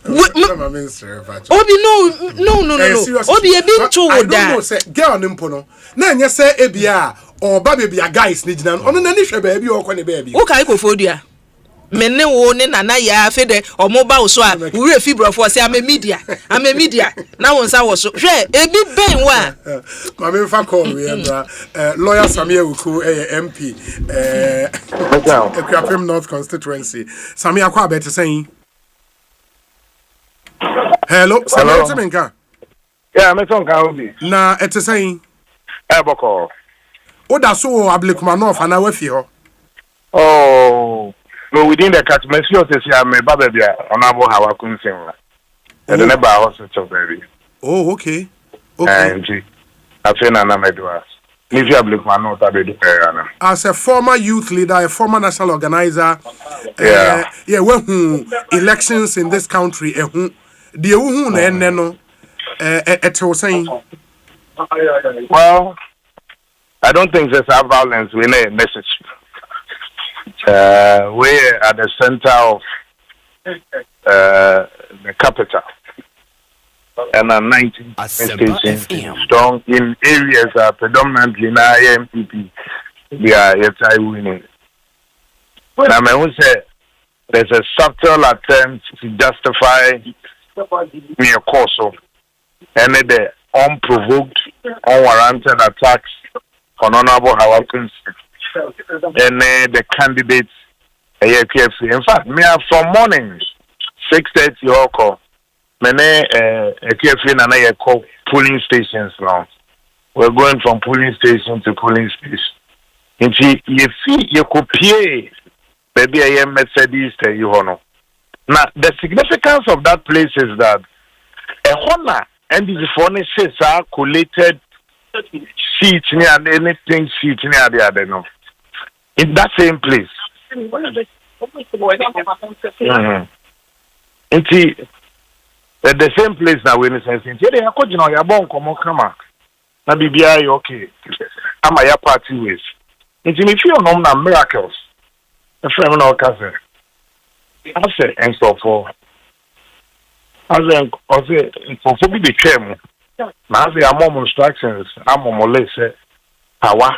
Obi no. Obi e bi nto wo da. I don't know say girl ni mpo no. Na nya say ebia or ba bebia guys ni gina no. Ono na ni hwe ba bi o kwa ne ba bi. O kai ko fodia. Mene wo ne nana ya fe de omoba so a we fibrofo say am media na won sa wo so hwe ebi ben wa ma me fa call we bra lawyer Samia Wuku MP Ekwapem North constituency Samia kwa bet saying hello Samia Timenka yeah me ton ka obi na et saying boko o da so ablekuma North ana wa fi ho oh no, within the catchment, you say, I'm a baby, honorable how I couldn't sing. And the neighbor hospital, baby. Oh, okay. And I feel I'm a doer. If you have looked my note, I'll be the as a former youth leader, a former national organizer, when elections in this country, the saying. Well, I don't think there's a violence. We need a message. We're at the center of the capital. and 19 stations strong in areas that predominantly in IMPP. We are yet winning. When I mean, say there's a subtle attempt to justify me a course of any the unprovoked, unwarranted attacks on Honorable Hawkins and the candidates. In fact, me are from morning 6:30 o'clock. Many KFC and I call polling stations now. We're going from polling station to polling station. And you see, you could pay, baby, I am Mercedes, you know. Now, the significance of that place is that a honor and the phone says are collated seats near anything seat near the other, no. In that same place. At the same place now, when it's saying, "Hey, I could you know your bone come on, na BBI okay." I'm a party with. If you know miracles, the friend no cousin. I say, and so for. I say, for be the chairman. Now I say, I'm on instructions. I'm on my list. Power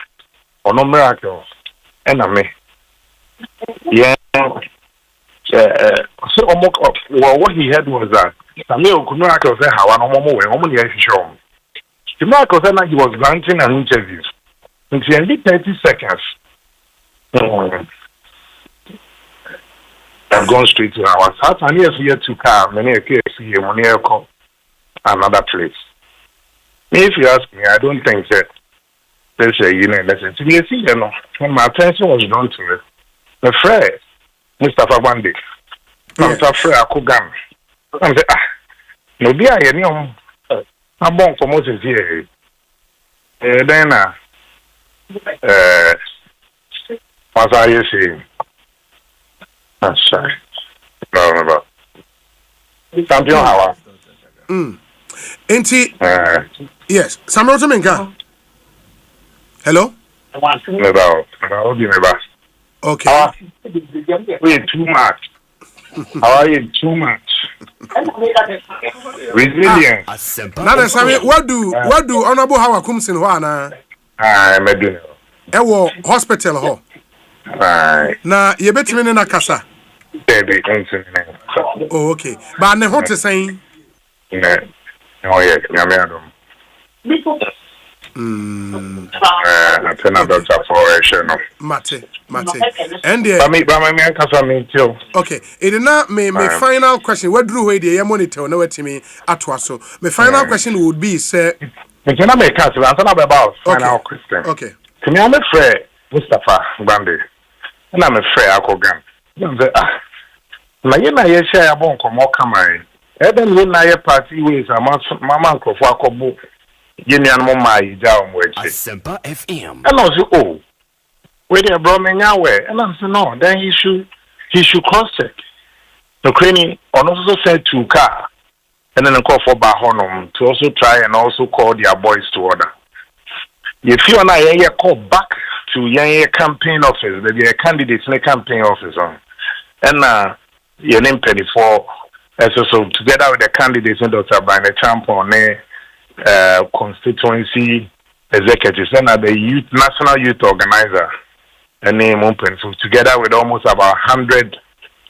or no miracles, and I mean, yeah. So what he had was that the miracle said how the miracle said that he was granting an interview. In 30 seconds, I've gone straight to our house. And yes, here to car, many KFC, money another place. If you ask me, I don't think that there's a listen to me. You know, when my attention was drawn to it, the friend, Mr. Fabandi, Mr. Frey Akugan, I said, no, be I know, I'm born for Moses here. Then, what are you saying? I'm sorry. No. Champion Hawa. Yes, Samuel Tominka. Hello? Okay. Wait, too much. How are you? Too much. Resilient. Now, what do Honorable Howard comes in Wana? I'm a dinner. Ewo hospital ho. Na ye betimi ne na kasa. Baby, oh, okay. But ne what to say? Oh yes, nyame adom. I turn out doctor for no. Mate. And the okay. It is not my final question. What drew away the monitor? No, what me at was so. My final question would be, sir. I cannot make answer. I'm talking about final question. Okay. To me, I'm afraid Mustafa Grande, and I'm afraid Akogan. I share a bon come on. Even when I party ways, I'm Mama for Akobu. Asempa FM. And also, where they brought me away, and I said no. Then he should cross check. The cranny also said to car, and then call for Bahonum to also try and also call their boys to order. If you and I call back to your campaign office, there are candidates in the campaign office on, and your name penny for so together with the candidates in Dr. Bine Champion constituency executives and the youth national youth organizer and name open so together with almost about 100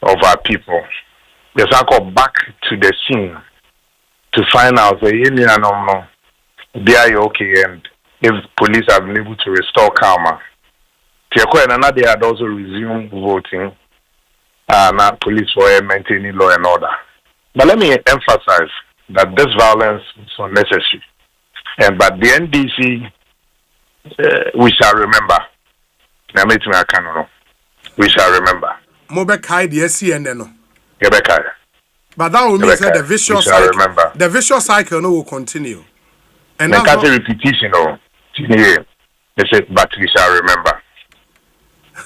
of our people they go back to the scene to find out the they are okay and if police have been able to restore calm. And they had also resumed voting not police for maintaining law and order. But let me emphasize that this violence is unnecessary. But the NDC, we shall remember. We shall remember. Mobekai the SCN. Gebekai. But that will mean that the vicious cycle will continue. And that's not a repetition. They said, but we shall remember.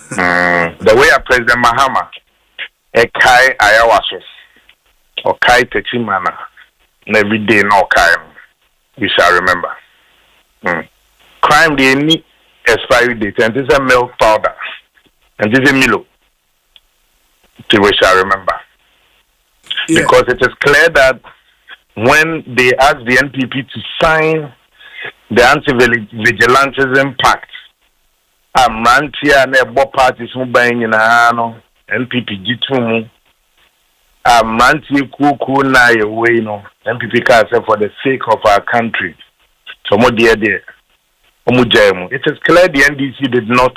The way President Mahama, Ekai Ayawaso, or Kai Techimana, every day no crime, we shall remember. Crime they need expiry date, and this is a milk powder, and this is a Milo. We shall remember. Yeah. Because it is clear that when they asked the NPP to sign the anti-vigilantism pact. Amrantia and Ebo parties who buying in Ano, NPP G2. Amrantia Kuku na away no, NPP can say for the sake of our country. So more dear. It is clear the NDC did not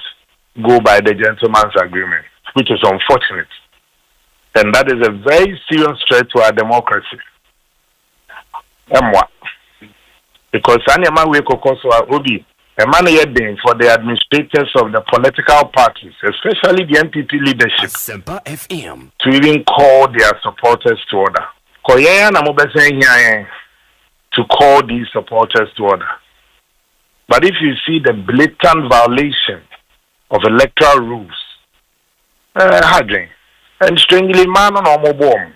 go by the gentleman's agreement, which is unfortunate. And that is a very serious threat to our democracy. Because Anyama Wekokoso Obi, a man for the administrators of the political parties, especially the NPP leadership, Asempa FM, to even call their supporters to order. To call these supporters to order. But if you see the blatant violation of electoral rules, and strangely, man on our bomb,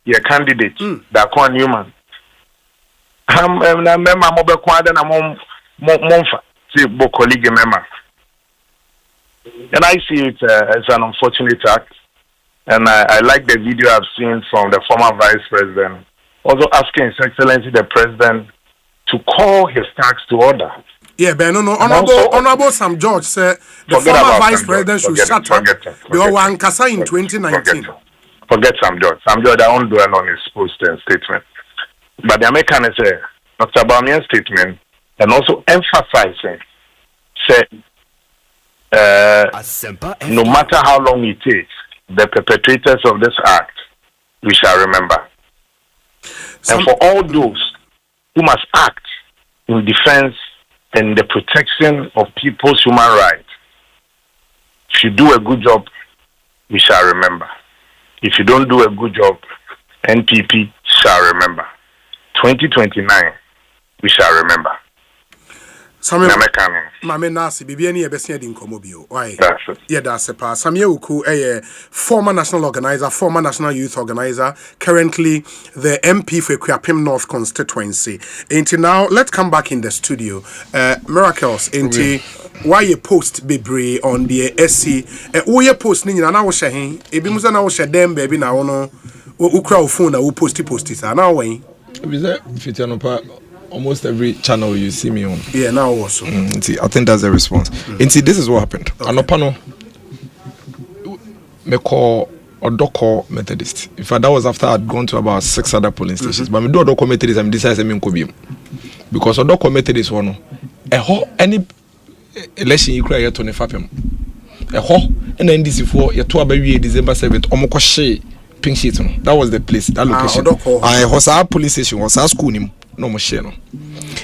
your candidate, Dakwan Newman. I'm mobile quad and I'm Monfa, colleague member. And I see it as an unfortunate act. And I like the video I've seen from the former vice president, also asking His Excellency the President to call his tax to order. Yeah, but no, Honorable Sam George said the former vice president should shut up. They were one Kasa in 2019. Forget Sam George. Sam George, I won't dwell on his post and statement. But the American is Dr. Bamian's statement and also emphasizing, say, no matter how long it takes, the perpetrators of this act, we shall remember. And for all those who must act in defense and the protection of people's human rights, if you do a good job, we shall remember. If you don't do a good job, NPP shall remember. 2029, we shall remember. Mame Nasi, Bibiani, Bessia in Comobio. Why? Yeah, that's a pass. Samia Uku, a former national organizer, former national youth organizer, currently the MP for Kwapim North constituency. Until now, let's come back in the studio. Miracles, into why you post Bibri on the SC. Who you post Nina, and I was sharing, Ebimuzana was share them, baby, now, no, Ukra phone, who posty, now, way. Almost every channel you see me on. Yeah, now also. I think that's the response. See, this is what happened. Anopano, me call Odoko Methodist. In fact, that was after I'd gone to about 6 other polling stations. But me do Odoko Methodist and decided to be because Odoko Methodist one, any election you cry 25 and then this for your 12 December 7th. Omokoshe pink sheet. That was the place, that location. I was our police station, was our school name. No more share no.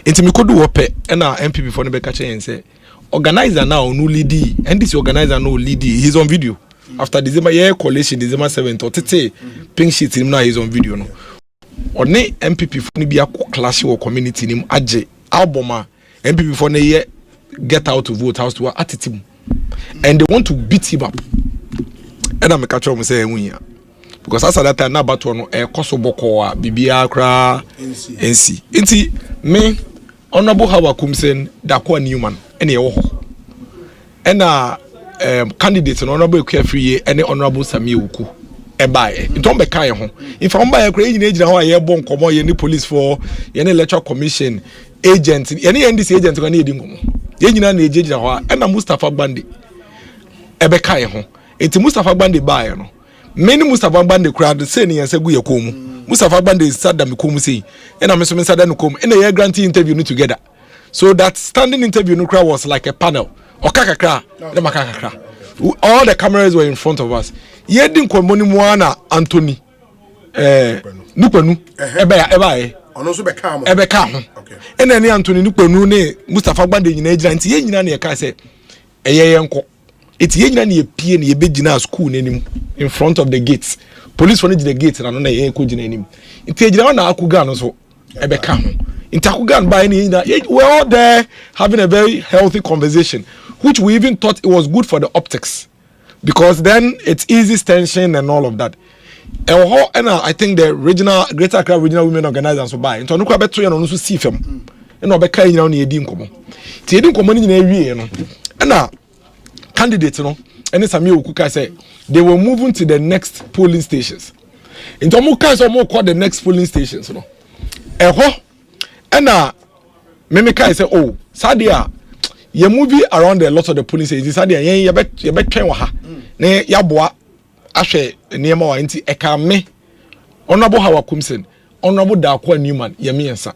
Into me could do up and our MP before the catch and say, organizer now no leady, and this organizer no leady. He's on video. After December coalition, December 7th or today, pink sheet him now he's on video no. Or ne MPP for be a clash or community name Aje Alboma MPP for ne get out to vote house to our attitude, and they want to beat him up. And I'm a catcher say we because as at that time na battle no koso boko a bibia kra NC nti me honorable Hawa Kumsen Dakwa Newman ene wo ho ena candidate no honorable Ekafriye ene honorable Samia Uku ebae nton be kan ho infa on ba kra nyina gina ho a ye bon komo ye ni police for ye ni electoral commission agent ye ni NDC agent ko na edi ngomo ye nyina na ejegina ho ena Mustafa Bande ebe kan ho enti Mustafa Bande bae no many Mustafa Bande crowd say ni yanse gu yekomu Mustafa Bande sadam komu say and I'm so sadam komu and a grantee interview no together so that standing interview no crowd was like a panel okakakra the makakakra all the cameras were in front of us yedin kwamoni muana Anthony nupanu eba ono so be ka mo ebe ka ho and then Anthony nupanu ne Mustafa Bande nyina ejira nti ye nyina na ye ka say eye yenko it's yenya na ye pie na ye begina school nenim in front of the gates police for the gate na no na ye ko gina nim it's ejira na akuga no so ebe ka ho intakugan by any we're all there having a very healthy conversation which we even thought it was good for the optics because then it's easy tension and all of that and I think the regional Greater Accra regional women organizers so by into no kwa beto no so see fam and obeka nyina na edi nkomo ti edi nkomo ni na ewie no na candidate no and Samia Ukuka said they were moving to the next polling stations Into omo kan so omo call the next polling stations no. Eho na me kai say oh sadia ye movie around a lot of the polling stations sadia ye betwen wa ha na yaboa ahwe niema wa nti eka me honorable Hawa Kumsen honorable Dakwa Newman ye miensa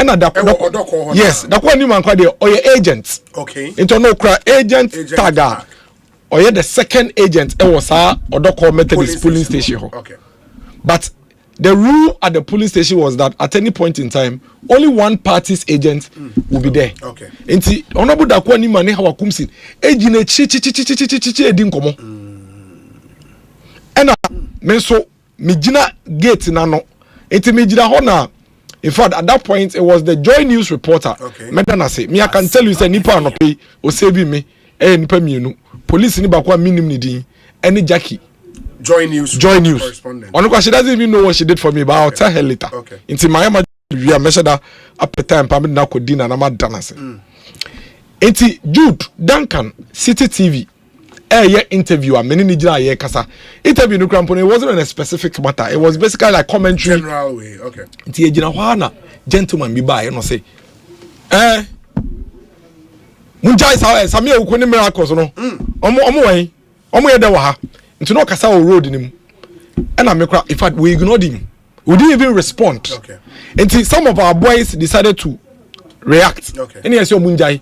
na Dakwa yes Dakwa Newman kwa de oye agent okay into no kra agent tag oye the second agent e was Odoko Methodist polling station okay but the rule at the polling station was that at any point in time only one party's agent will be there okay nti honorable Dakwa Newman Hawa Kumsen ejine chi edi nkomo ena me so me gina gate na no enti me gina ho na in fact at that point it was the Joy News reporter medana say me I can tell you say nipa no pay o sebi me nipa mienu police ni bakwa minim ni din any Jackie Joy News on she doesn't even know what she did for me but I'll tell her later enti my we are measure that up time pa me na ko din na ma dana say enti Jude Duncan City TV interview many Nigeria kasa interview no crampo it wasn't on a specific matter it was basically like commentary general way okay nti ejina hwa na gentleman bi ba no say munjai sa sami ewuko ni miracles no omo ye da wa ha nti no kasa o road ni mu na me kra in fact we ignored him we didn't even respond okay nti some of our boys decided to react any yes munjai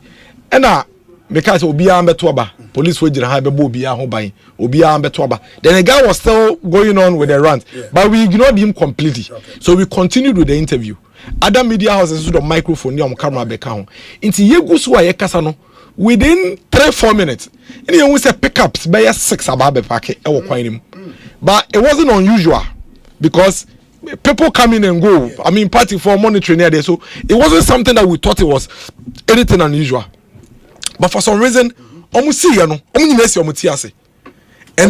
na because Obia Mbetoba, police were Obia Hobai, Obia Mbetoba. Then the guy was still going on with the rant, but we ignored him completely. So we continued with the interview. Other media houses with the microphone on camera back on. Into Yeguswa Yekasano within 3-4 minutes. And you say pickups by 6 ababe packet. But it wasn't unusual because people come in and go. I mean, party for monitoring there. So it wasn't something that we thought it was anything unusual. But for some reason, and they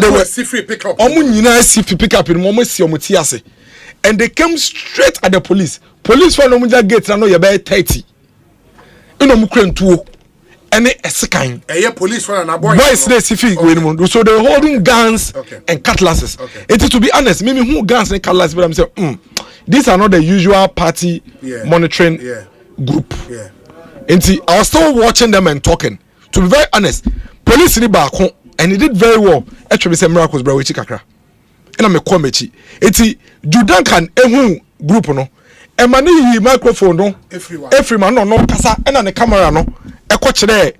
were free pick up. Pick up and they came straight at the police. Police for no gate and no you bear 30. You know mukren two any kind. Police for an boy. Boys so they're holding guns and cutlasses. It to be honest, maybe who guns and cutlasses, but I'm saying, these are not the usual party monitoring group. And see, I was still watching them and talking. To be very honest, police in the back and he did very well. Actually, say miracles, bro. We chikakra. And I'm a komechi. Eti Judan can group no. E mani microphone no. Every man no kasa. And on the camera no. E koche there.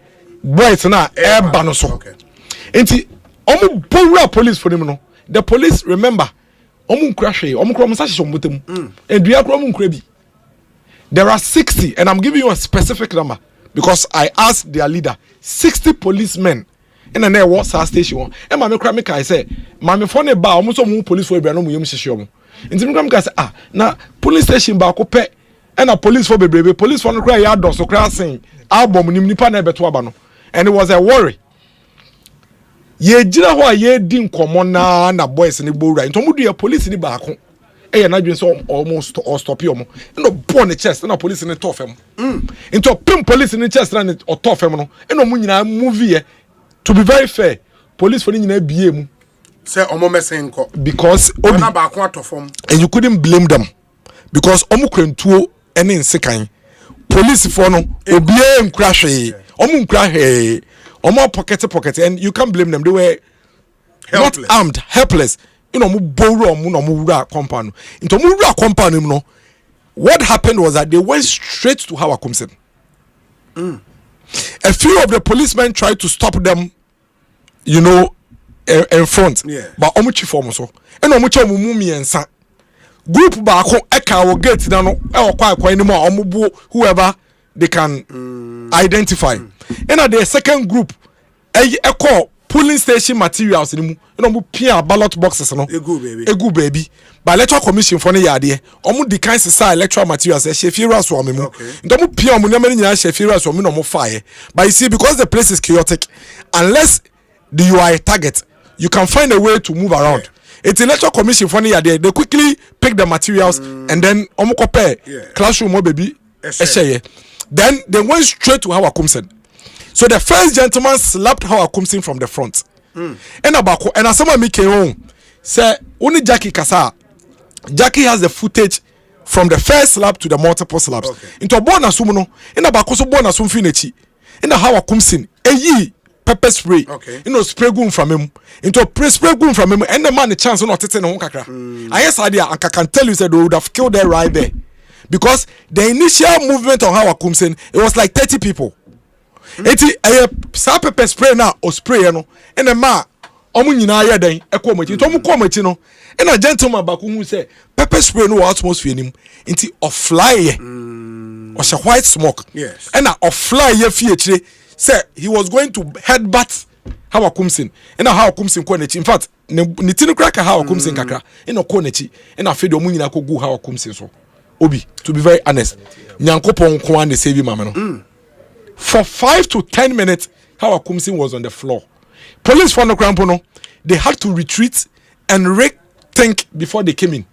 Boys na e bano so. Eti omu bora police for them no. The police remember. Omu crashe. Omu kro musashi shomutemu. And duya kro omu krebi. There are 60, and I'm giving you a specific number because I asked their leader, 60 policemen in an air water station. And my cramika, I say, Mammy Fone Bar, almost all police for Brano Yum. In the Gramka, now police station Barco Pet and a police for baby, police for the cry yard or so crossing album Nipan Betwabano. And it was a worry. Ye jina ho ye din komo na boys ni bowra ntomo do police ni ba ko e na dwen so almost or stop you no born the chest na police ni tough em into pim police ni chest na o tough em no e no mu nyina movie to be very fair police for ni nyina bie mu say omo mesen ko because obi na ba ko atofom and you couldn't blame them because omo krantuo ene nsekan police for no obi e nkra hwe omo nkra he omo pocket and you can't blame them. They were helpless. Not armed, helpless. You know, mu compound. Into mu compound, you know. What happened was that they went straight to Hawa Kumsen. A few of the policemen tried to stop them, you know, in front. Yeah. But omuchi form so. And omuchi mumi ensa. Group ba ko eka wo gate na no e kwa anymore omubu whoever they can identify. And at the second group, a call polling station materials in mu ballot boxes no. Egu baby. By electoral commission for the yard omu the kind of electoral materials shefira so amemu. Ndomu pia omu nyama nyina shefira so no mo fire. But you see, because the place is chaotic, unless you are a target, you can find a way to move around. It's electoral commission for the yard they quickly pick the materials and then omu compare classroom baby. Then they went straight to Hawa Kumsen. So the first gentleman slapped Hawa Kumsen from the front. And Abako and Asama came home. Say only Jackie Kasa Jackie has the footage from the first slap to the multiple slaps. Into a bonus no, in a bakoso bonus finity. In a how kumsin, pepper spray. Spray gun from him. Into a spray gun from him, and the man the chance not to tell kakra. I can tell you said they would have killed her right there. Because the initial movement on how kumsin, it was like 30 people. Eti pepper spray now or spray no, and the man omu nyina ya den ekomachi to mu komachi no and a gentleman back who say pepper spray no atmosphere nim nti of fly or a white smoke yes and a of fly ye fie chire say he was going to headbutt how kumsin and how kumsin konachi in fact ne tinu kraka how kumsin kakra and o konachi and a fedo mu nyina ko gu how kumsin so obi to be very honest nyankopon ko an save mama no for 5 to 10 minutes how kumsin was on the floor. Police found the crampono. They had to retreat and rethink before they came in.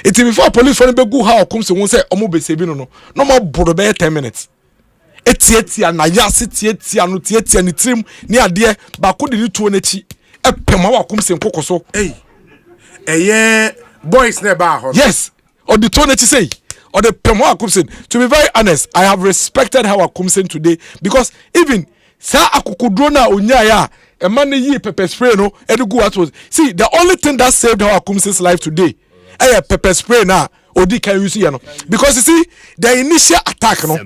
It's before police found the go how comes to one say omo be saving no more brobe 10 minutes. Etieti na yasi tieti anu tieti ani trim ni ade ba ko de tu onachi epema wa kom se nkokoso. Boys ne ba ho. Yes. Or the tu onachi say or the pema wa kom se. To be very honest, I have respected how I come today because even sa akukudro na onya ya a man ye pepper spray no edugu what was see the only thing that saved our Kumsin's life today pepper spray na odi can you see no because you see the initial attack no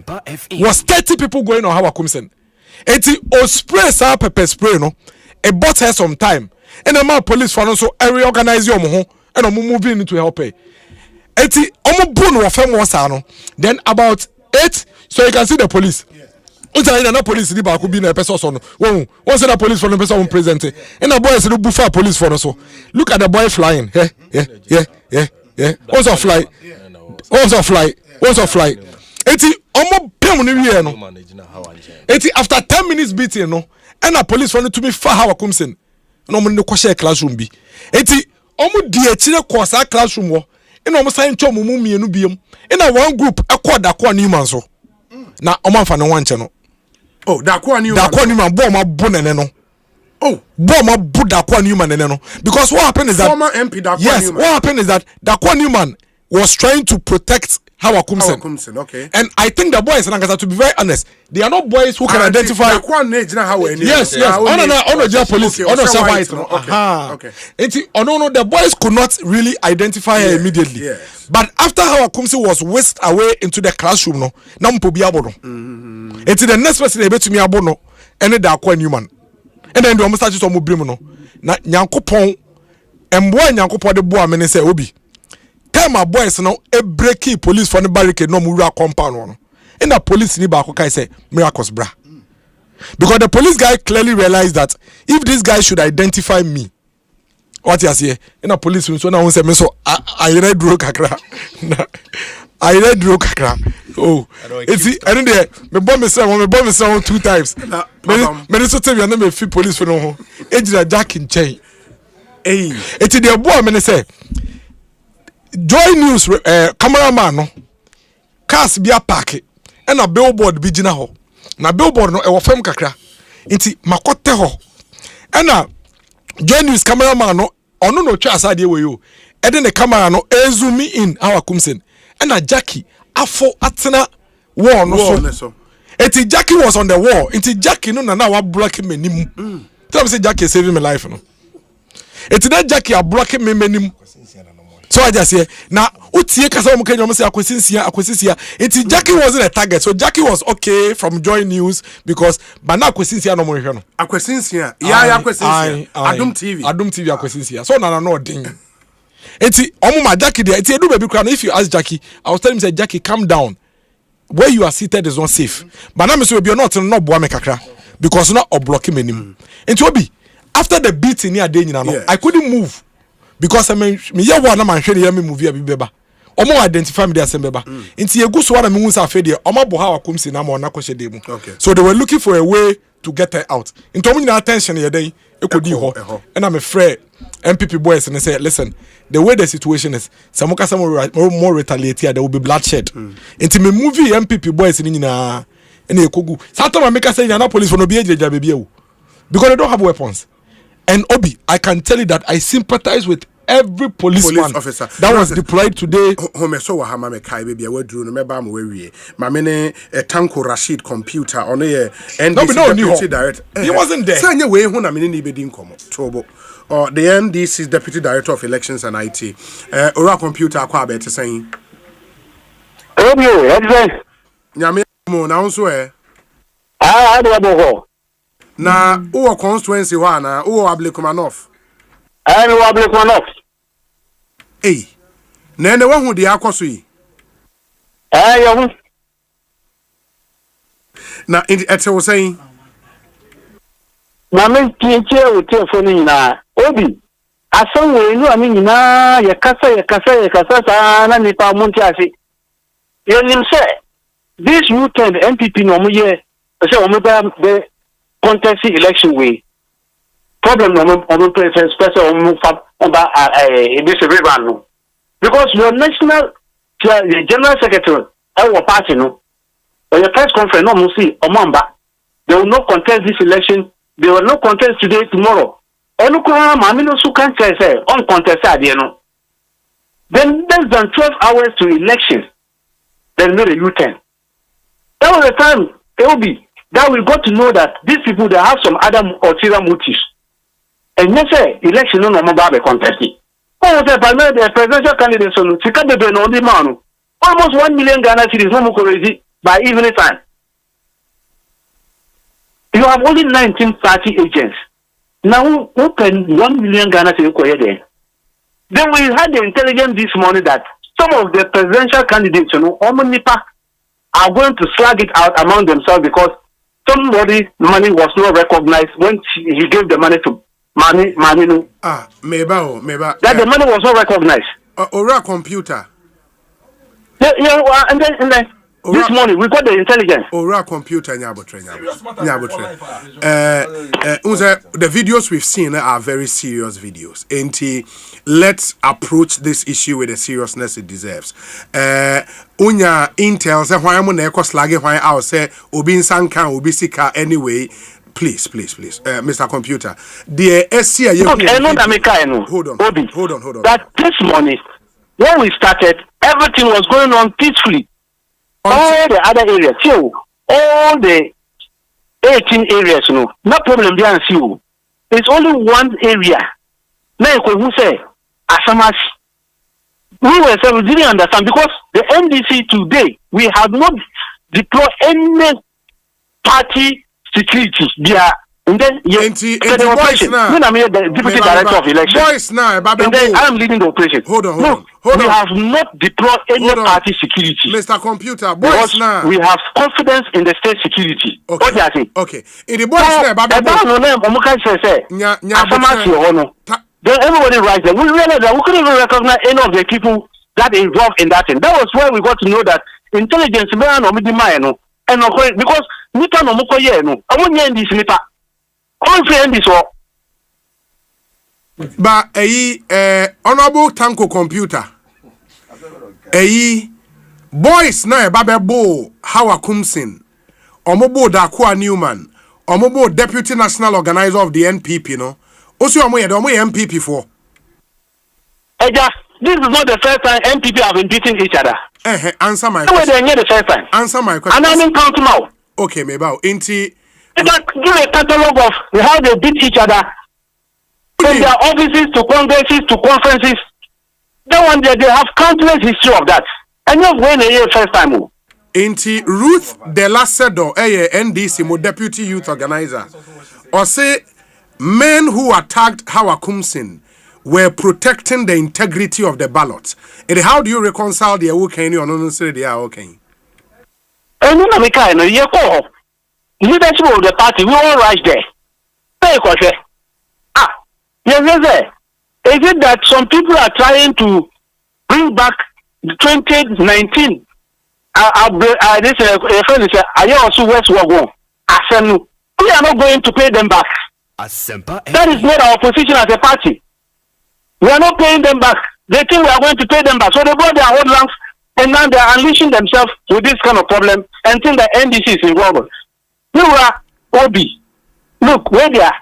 was 30 people going on our Kumsin eti o spray sa pepper spray no it bought her some time and the man police for no so reorganize your ho and o moving into help her eti omo bu no fam was no then about 8 so you can see the police. Na police di ba ko bi na person so no won say the police for no person present and the boys no bufa police for no so look at the boy flying yeah what's a fly eti omo pem no wie no eti after 10 minutes beating no and the police for no to be far how Kumsin no mo ne ko share classroom bi eti omo di akire ko sa classroom wo and omo sign twom mu mienu biem and one group akọda ko ni man so na omo fa no wanche no. Oh, Dakwa Newman, Boma Buneno. Oh, Boma Budakwa Newman, because what happened is that former MP Dakwa yes, Newman. What happened is that Dakwa Newman was trying to protect Hawa Kumsin, okay. And I think the boys, to be very honest, they are not boys who can identify. Yes. On police, okay. The boys could not really identify her immediately. Yes. But after Hawa Kumsin was whisked away into the classroom, no, it's the next person they bet to me abono, and the Dakwa Newman, and then the almost started to move no. Na Yankopon, and boy Yankopon the boy, and say Obi. Time my boys now a breaky police for the barricade no mura compound one. And the police ni ba ko kai say miracles bra. Because the police guy clearly realized that if this guy should identify me, what you say? And the police so now say me so I read road kakra. I read road kakra. Oh, it's I don't there. Me bomb me 2 times. Me so tell you na me fi police for no ho. Ejira jack in chain. It's the boy me say Joy News cameraman no cars bia park and a billboard bi gina ho na billboard no e wo fam kakra nti makote ho and Joy News cameraman no ono no twa asade we yo e de ne camera no zoom in our Kumsin and Jackie afo atena wall no so eti Jackie was on the wall enti Jackie no na wa block me nim tell me say Jackie saving my life no eti that Jackie a block me nim. So I just say now utie kasa mo kenyo say akwesisia enti Jackie wasn't a target so Jackie was okay from Joy News because but now akwesisia no mo hwe no akwesisia ya akwesisia Adum TV akwesisia so na no odin enti omo ma Jackie there enti edu baby kra no if you ask Jackie I was telling him say Jackie calm down where you are seated is not safe but now me say be not no boa me kakra because no blocking me nim enti obi after the beating near day nyina no I couldn't move because I mean me ya one man hwe ya me movie abi beba omo identify me dey asembeba nti egu so na me hu sa fe dey omo bo ha akomsi na ma ona ko hye mu so they were looking for a way to get her out nti omo nyina attention ye dey ekodi ho and I'm afraid MPP boys and say listen the way the situation is some more retaliate here there will be bloodshed nti me movie MPP boys ni nyina na ekogu satama make say na police for no be ejeja baby because they don't have weapons. And Obi, I can tell you that I sympathize with every policeman officer that was deployed today. Home so wa hama me kai baby we drew no me ba ma we wie. Ma me ne Tanko Rashid computer on NDC deputy director. He wasn't there. Say we hu na me ni be din komo. Trobo. Or the NDC's deputy director of elections and IT. Ora computer akwa be te saying. Obio, exactly. Nyame mo na nso I do abo. Na uwo constituency wa na uwo Ablekumanov. Ani wa Ablekumanov. Hey. Nene wa hu de akoso yi. Yo. Na ete wo saying. Na me tie o telefone nyina. Obi. Asan we nu ami nyina ye kasa sa na nipa monti ase. Yenim say this U10 MPP no mo ye say o mo be contest election way. Problem no mo preference person o mo fa ba this river no. Because your national general secretary our party no. Or your press conference no mo see o mamba. They will not contest this election. They will not contest today tomorrow. Onukura mami no su kan say on contest ade no. Then less than 12 hours to election. Then made a U10. That was the time it will be that we got to know that these people they have some other ulterior motives. And yes, election no more contesting. Oh, the presidential candidates on Tikabebe no the man. Almost 1 million Ghana cedis no more crazy by evening time. You have only 19 party agents. Now open 1 million Ghana cedis there. Then we had the intelligence this morning that some of the presidential candidates, are going to slag it out among themselves because somebody money was not recognized when he gave the money to Mami. Meba. That the money was not recognized. Ora computer. Yeah, and then this morning we got the intelligence. Ora computer nyabotre. The videos we've seen are very serious videos. Let's approach this issue with the seriousness it deserves. Unya intel say why am na ekọ slag why out say obi nsan kan obi sika anyway. Please, Mr. Computer. The SCA hold on. That this morning when we started, everything was going on peacefully. All the other areas, all the 18 areas, no problem behind you. It's only one area. Now, who say, Asamas, we didn't understand because the NDC today, we have not deployed any party security. They are and then the operation. When I'm here, the deputy director of election. And then I am leading the operation. Hold on. We have not deployed any party security. Mr. Computer, boys now. We have confidence in the state security. Okay. What do you say? Okay. In the boys now, then everybody writes them. We realized that we couldn't even recognize any of the people that involved in that thing. That was where we got to know that intelligence man or midimano and because Nita no mukoye no. I won't end this Nita. All friend this all. But honorable Tanko Computer. Boys na babebo Hawa Kumsin. Omobo Dakwa Newman. Omobo Deputy National Organizer of the NPP no. Also omo MPP for. This is not the first time NPP have been beating each other. Answer my question. The first time. Answer my question. And I mean count them out. Okay, maybe. Give a catalog of how they beat each other from their offices to congresses to conferences. That one they have countless history of that. And you're going a year first time. Ruth De La Sedo, NDC, mo deputy youth organizer, or say men who attacked Hawa Kumsin were protecting the integrity of the ballot. And how do you reconcile the okay or not say they are okay? Leadership of the party, we all rise there. Yes. Is it that some people are trying to bring back 2019? This friend is also West Wagon. We are not going to pay them back. Asempa. That is not our position as a party. We are not paying them back. They think we are going to pay them back. So they brought their own ranks and now they are unleashing themselves with this kind of problem and think that NDC is involved. You are Obi. Look, where they are.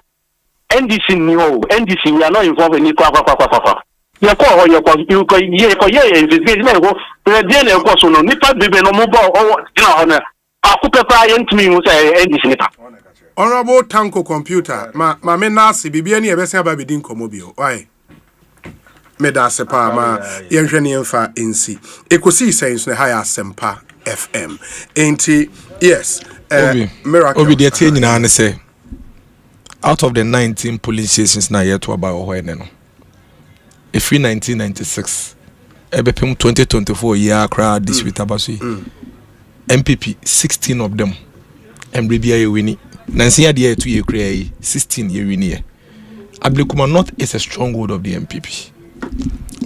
NDC, we are not involved in it. You call your investigation. The course no nipa bebe no mobile or honor. Akupe client me who say end this nipa. Honorable Tanko Computer, ma me nasi bibia ni ebese aba bidin komobio. Why? Me da sepa ma yenhwe ne mfa ensi. Ekosiisen so high Asempa FM. Enti yes, miracle. Obi de tie nyina ne say out of the 19 police stations na yet to about ohene no. If 1996 ebepem 2024 year crowd dispute abaso MPP 16 of them embribia ye wini nansi ya de 2 year cray 16 year wini Ablekuma North is a stronghold of the MPP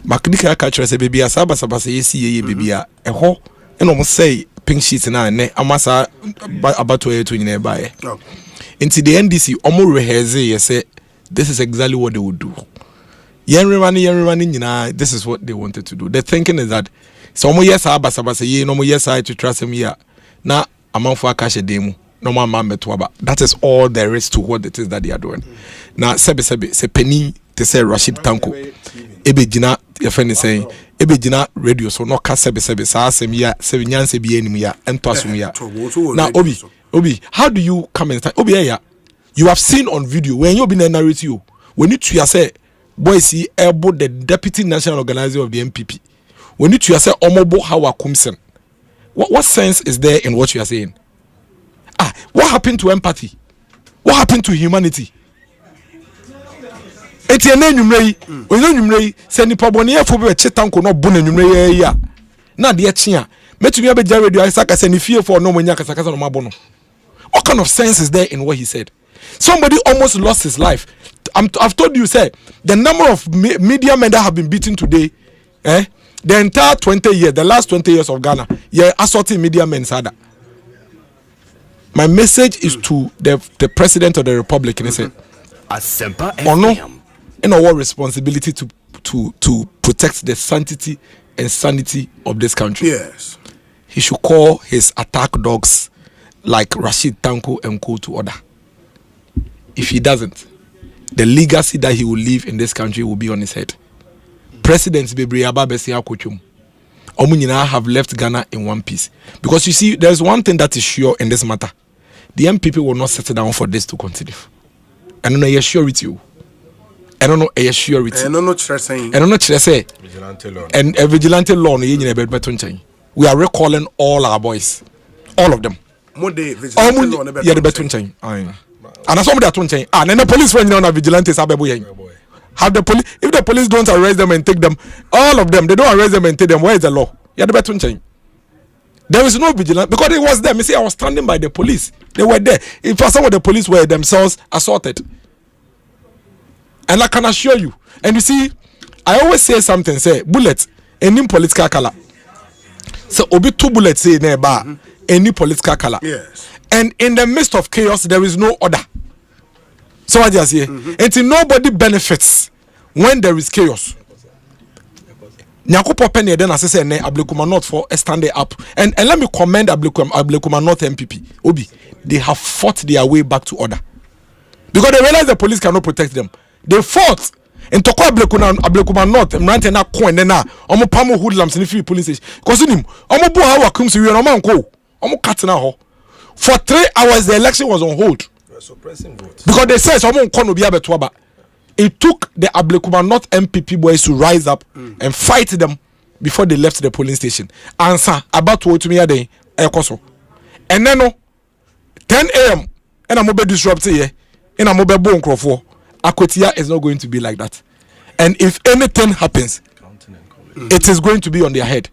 makdika catcher say baby asaba sabasa ye baby eho eno say pink sheet na ne amasa abato ye to nyina ba ye into the NDC omo rehearse ye say this is exactly what they would do. Yen this is what they wanted to do. The thinking is that so yes abasabasa ye no yes I to trust him here. Na amanfo cash demu no man metwaba. That is all there is to what it is that they are doing. Now sebe se penny to say Rashid Tanko. Ebe jina your friend is saying ebe jina radio so no ka sebe sa asem ya sebe nyanse bi enim ya ento asum ya. Now Obi, how do you come and Obi ya you have seen on video when you be narrate you when you say boy see about the deputy national organizer of the MPP. We need to say omobo hawa kumsen. What sense is there in what you are saying? What happened to empathy? What happened to humanity? Etienne nyumrei, onyo nyumrei, se nipa boni efo be chetanko no bona nyumrei ya. Na de chia. Metumi abeja radio isaka se ni fie for no monya kasakasa no mabono. What kind of sense is there in what he said? Somebody almost lost his life. I've told you, say, the number of media men that have been beaten today, the entire 20 years, the last 20 years of Ghana, assaulting media men. My message is to the president of the republic, and I say, Asempa FM. In our responsibility to protect the sanctity and sanity of this country. Yes, he should call his attack dogs like Rashid Tanko and co to order. If he doesn't, the legacy that he will leave in this country will be on his head. Presidents Bebre Ababesi Akochum Omunyina have left Ghana in one piece. Because you see, there's one thing that is sure in this matter. The MPP will not settle down for this to continue. I don't know, I assure with you. I don't know, I assure with you. I don't know what you're saying. Vigilante law. And a vigilante law, we are recalling all our boys. All of them. Vigilante law, yeah, the between and as somebody that chain. And then the police when you know vigilantes have the police. If the police don't arrest them and take them, all of them, they don't arrest them and take them. Where is the law? Yeah, the between chain. There is no vigilance because it was them. You see, I was standing by the police. They were there. In fact, some of the police were themselves assaulted. And I can assure you. And you see, I always say something. Say bullets any political color. So obi 2 bullets say nearby any political color. Yes. And in the midst of chaos, there is no order. So what you say? Until nobody benefits when there is chaos. Nyakupo penny then as I say Ablekuma North for standing up. And let me commend Ablekuma North MPP. Obi, they have fought their way back to order. Because they realize the police cannot protect them. They fought. And toko Ablekuma North mrante na coin na omo pamo hoodlums in the police station. Because him omo bo hawa kumsi we no man ko. Omo kat na ho. For 3 hours, the election was on hold. Suppressing votes. Because they said someone can't be able to. It took the Ablekuma North MPP boys to rise up and fight them before they left the polling station. Answer about what to me again. And then 10 a.m. and I'm mobile disrupted here. And I'm mobile bone crop. Akwetia is not going to be like that. And if anything happens, it is going to be on their head.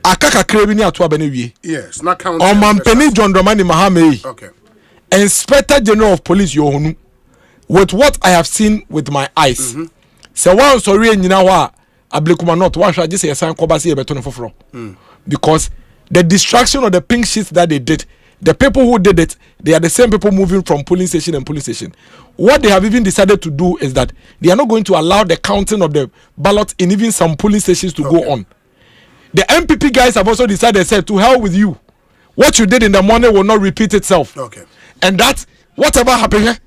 Akaka krebini atwa benewie. Yes, not count. Omampeni John Dramani Mahame. Okay. Inspector General of Police Yohunu. With what I have seen with my eyes. So one sorry nyina wa Ablekuma North one shall just say sign kobasi ebeton foforo. Because the distraction of the pink sheets that they did, the people who did it, they are the same people moving from polling station and polling station. What they have even decided to do is that they are not going to allow the counting of the ballot in even some polling stations to go on. The MPP guys have also decided, said, to hell with you. What you did in the morning will not repeat itself. Okay. And that, whatever happened,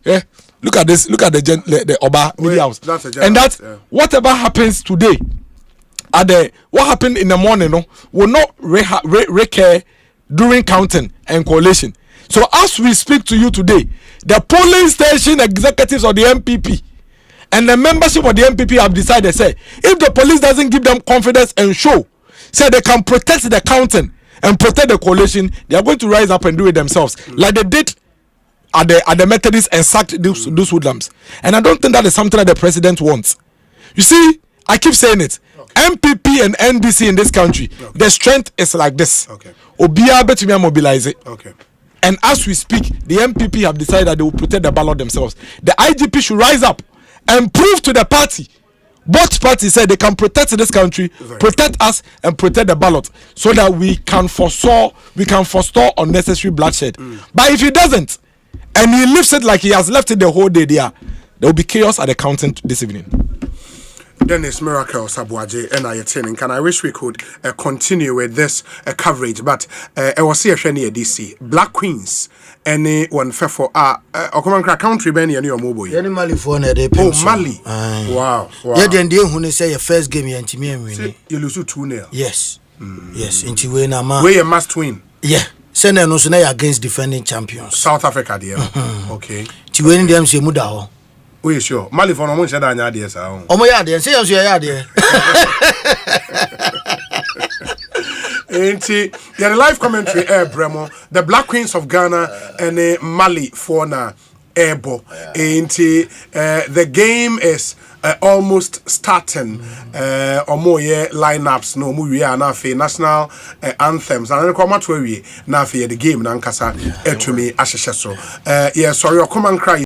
Look at this. Look at the Oba Media House. And that whatever happens today, what happened in the morning, will not recur during counting and collation. So as we speak to you today, the polling station executives of the MPP and the membership of the MPP have decided, say, if the police doesn't give them confidence and show, say they can protect the counting and protect the coalition, they are going to rise up and do it themselves, like they did at the Methodists and sacked those hoodlums. And I don't think that is something that the president wants. You see, I keep saying it. MPP and NDC in this country, the strength is like this. Obia betumi mobilize it. And as we speak, the MPP have decided that they will protect the ballot themselves. The IGP should rise up and prove to the party. Both parties said they can protect this country, protect us, and protect the ballot, so that we can forestall unnecessary bloodshed. But if he doesn't, and he leaves it like he has left it the whole day there will be chaos at the counting this evening. Dennis Miracle Sabuaje and I can I wish we could continue with this coverage, but I was here DC Black Queens any one for Okomankra country Benny and your mobile. Any Mali for they oh Mali. Wow. Yeah, then they who say your first game and Timmy you lose 2-0. Yes. Yes, into we na ma. We a must win. Yeah. Send no so against defending champions. South Africa there. Okay. Ti we them say muda ho. We sure. Mali for no mo sheda anya there sa. Omo ya there, say you ya there. The live commentary Bremo, the Black Queens of Ghana and Mali for na Ebo. The game is almost starting. Or more lineups no mu we are na fe national anthems and ko match we na fe the game na nkasa etumi ahyehyɛ so. Yeah, sorry, come and cry.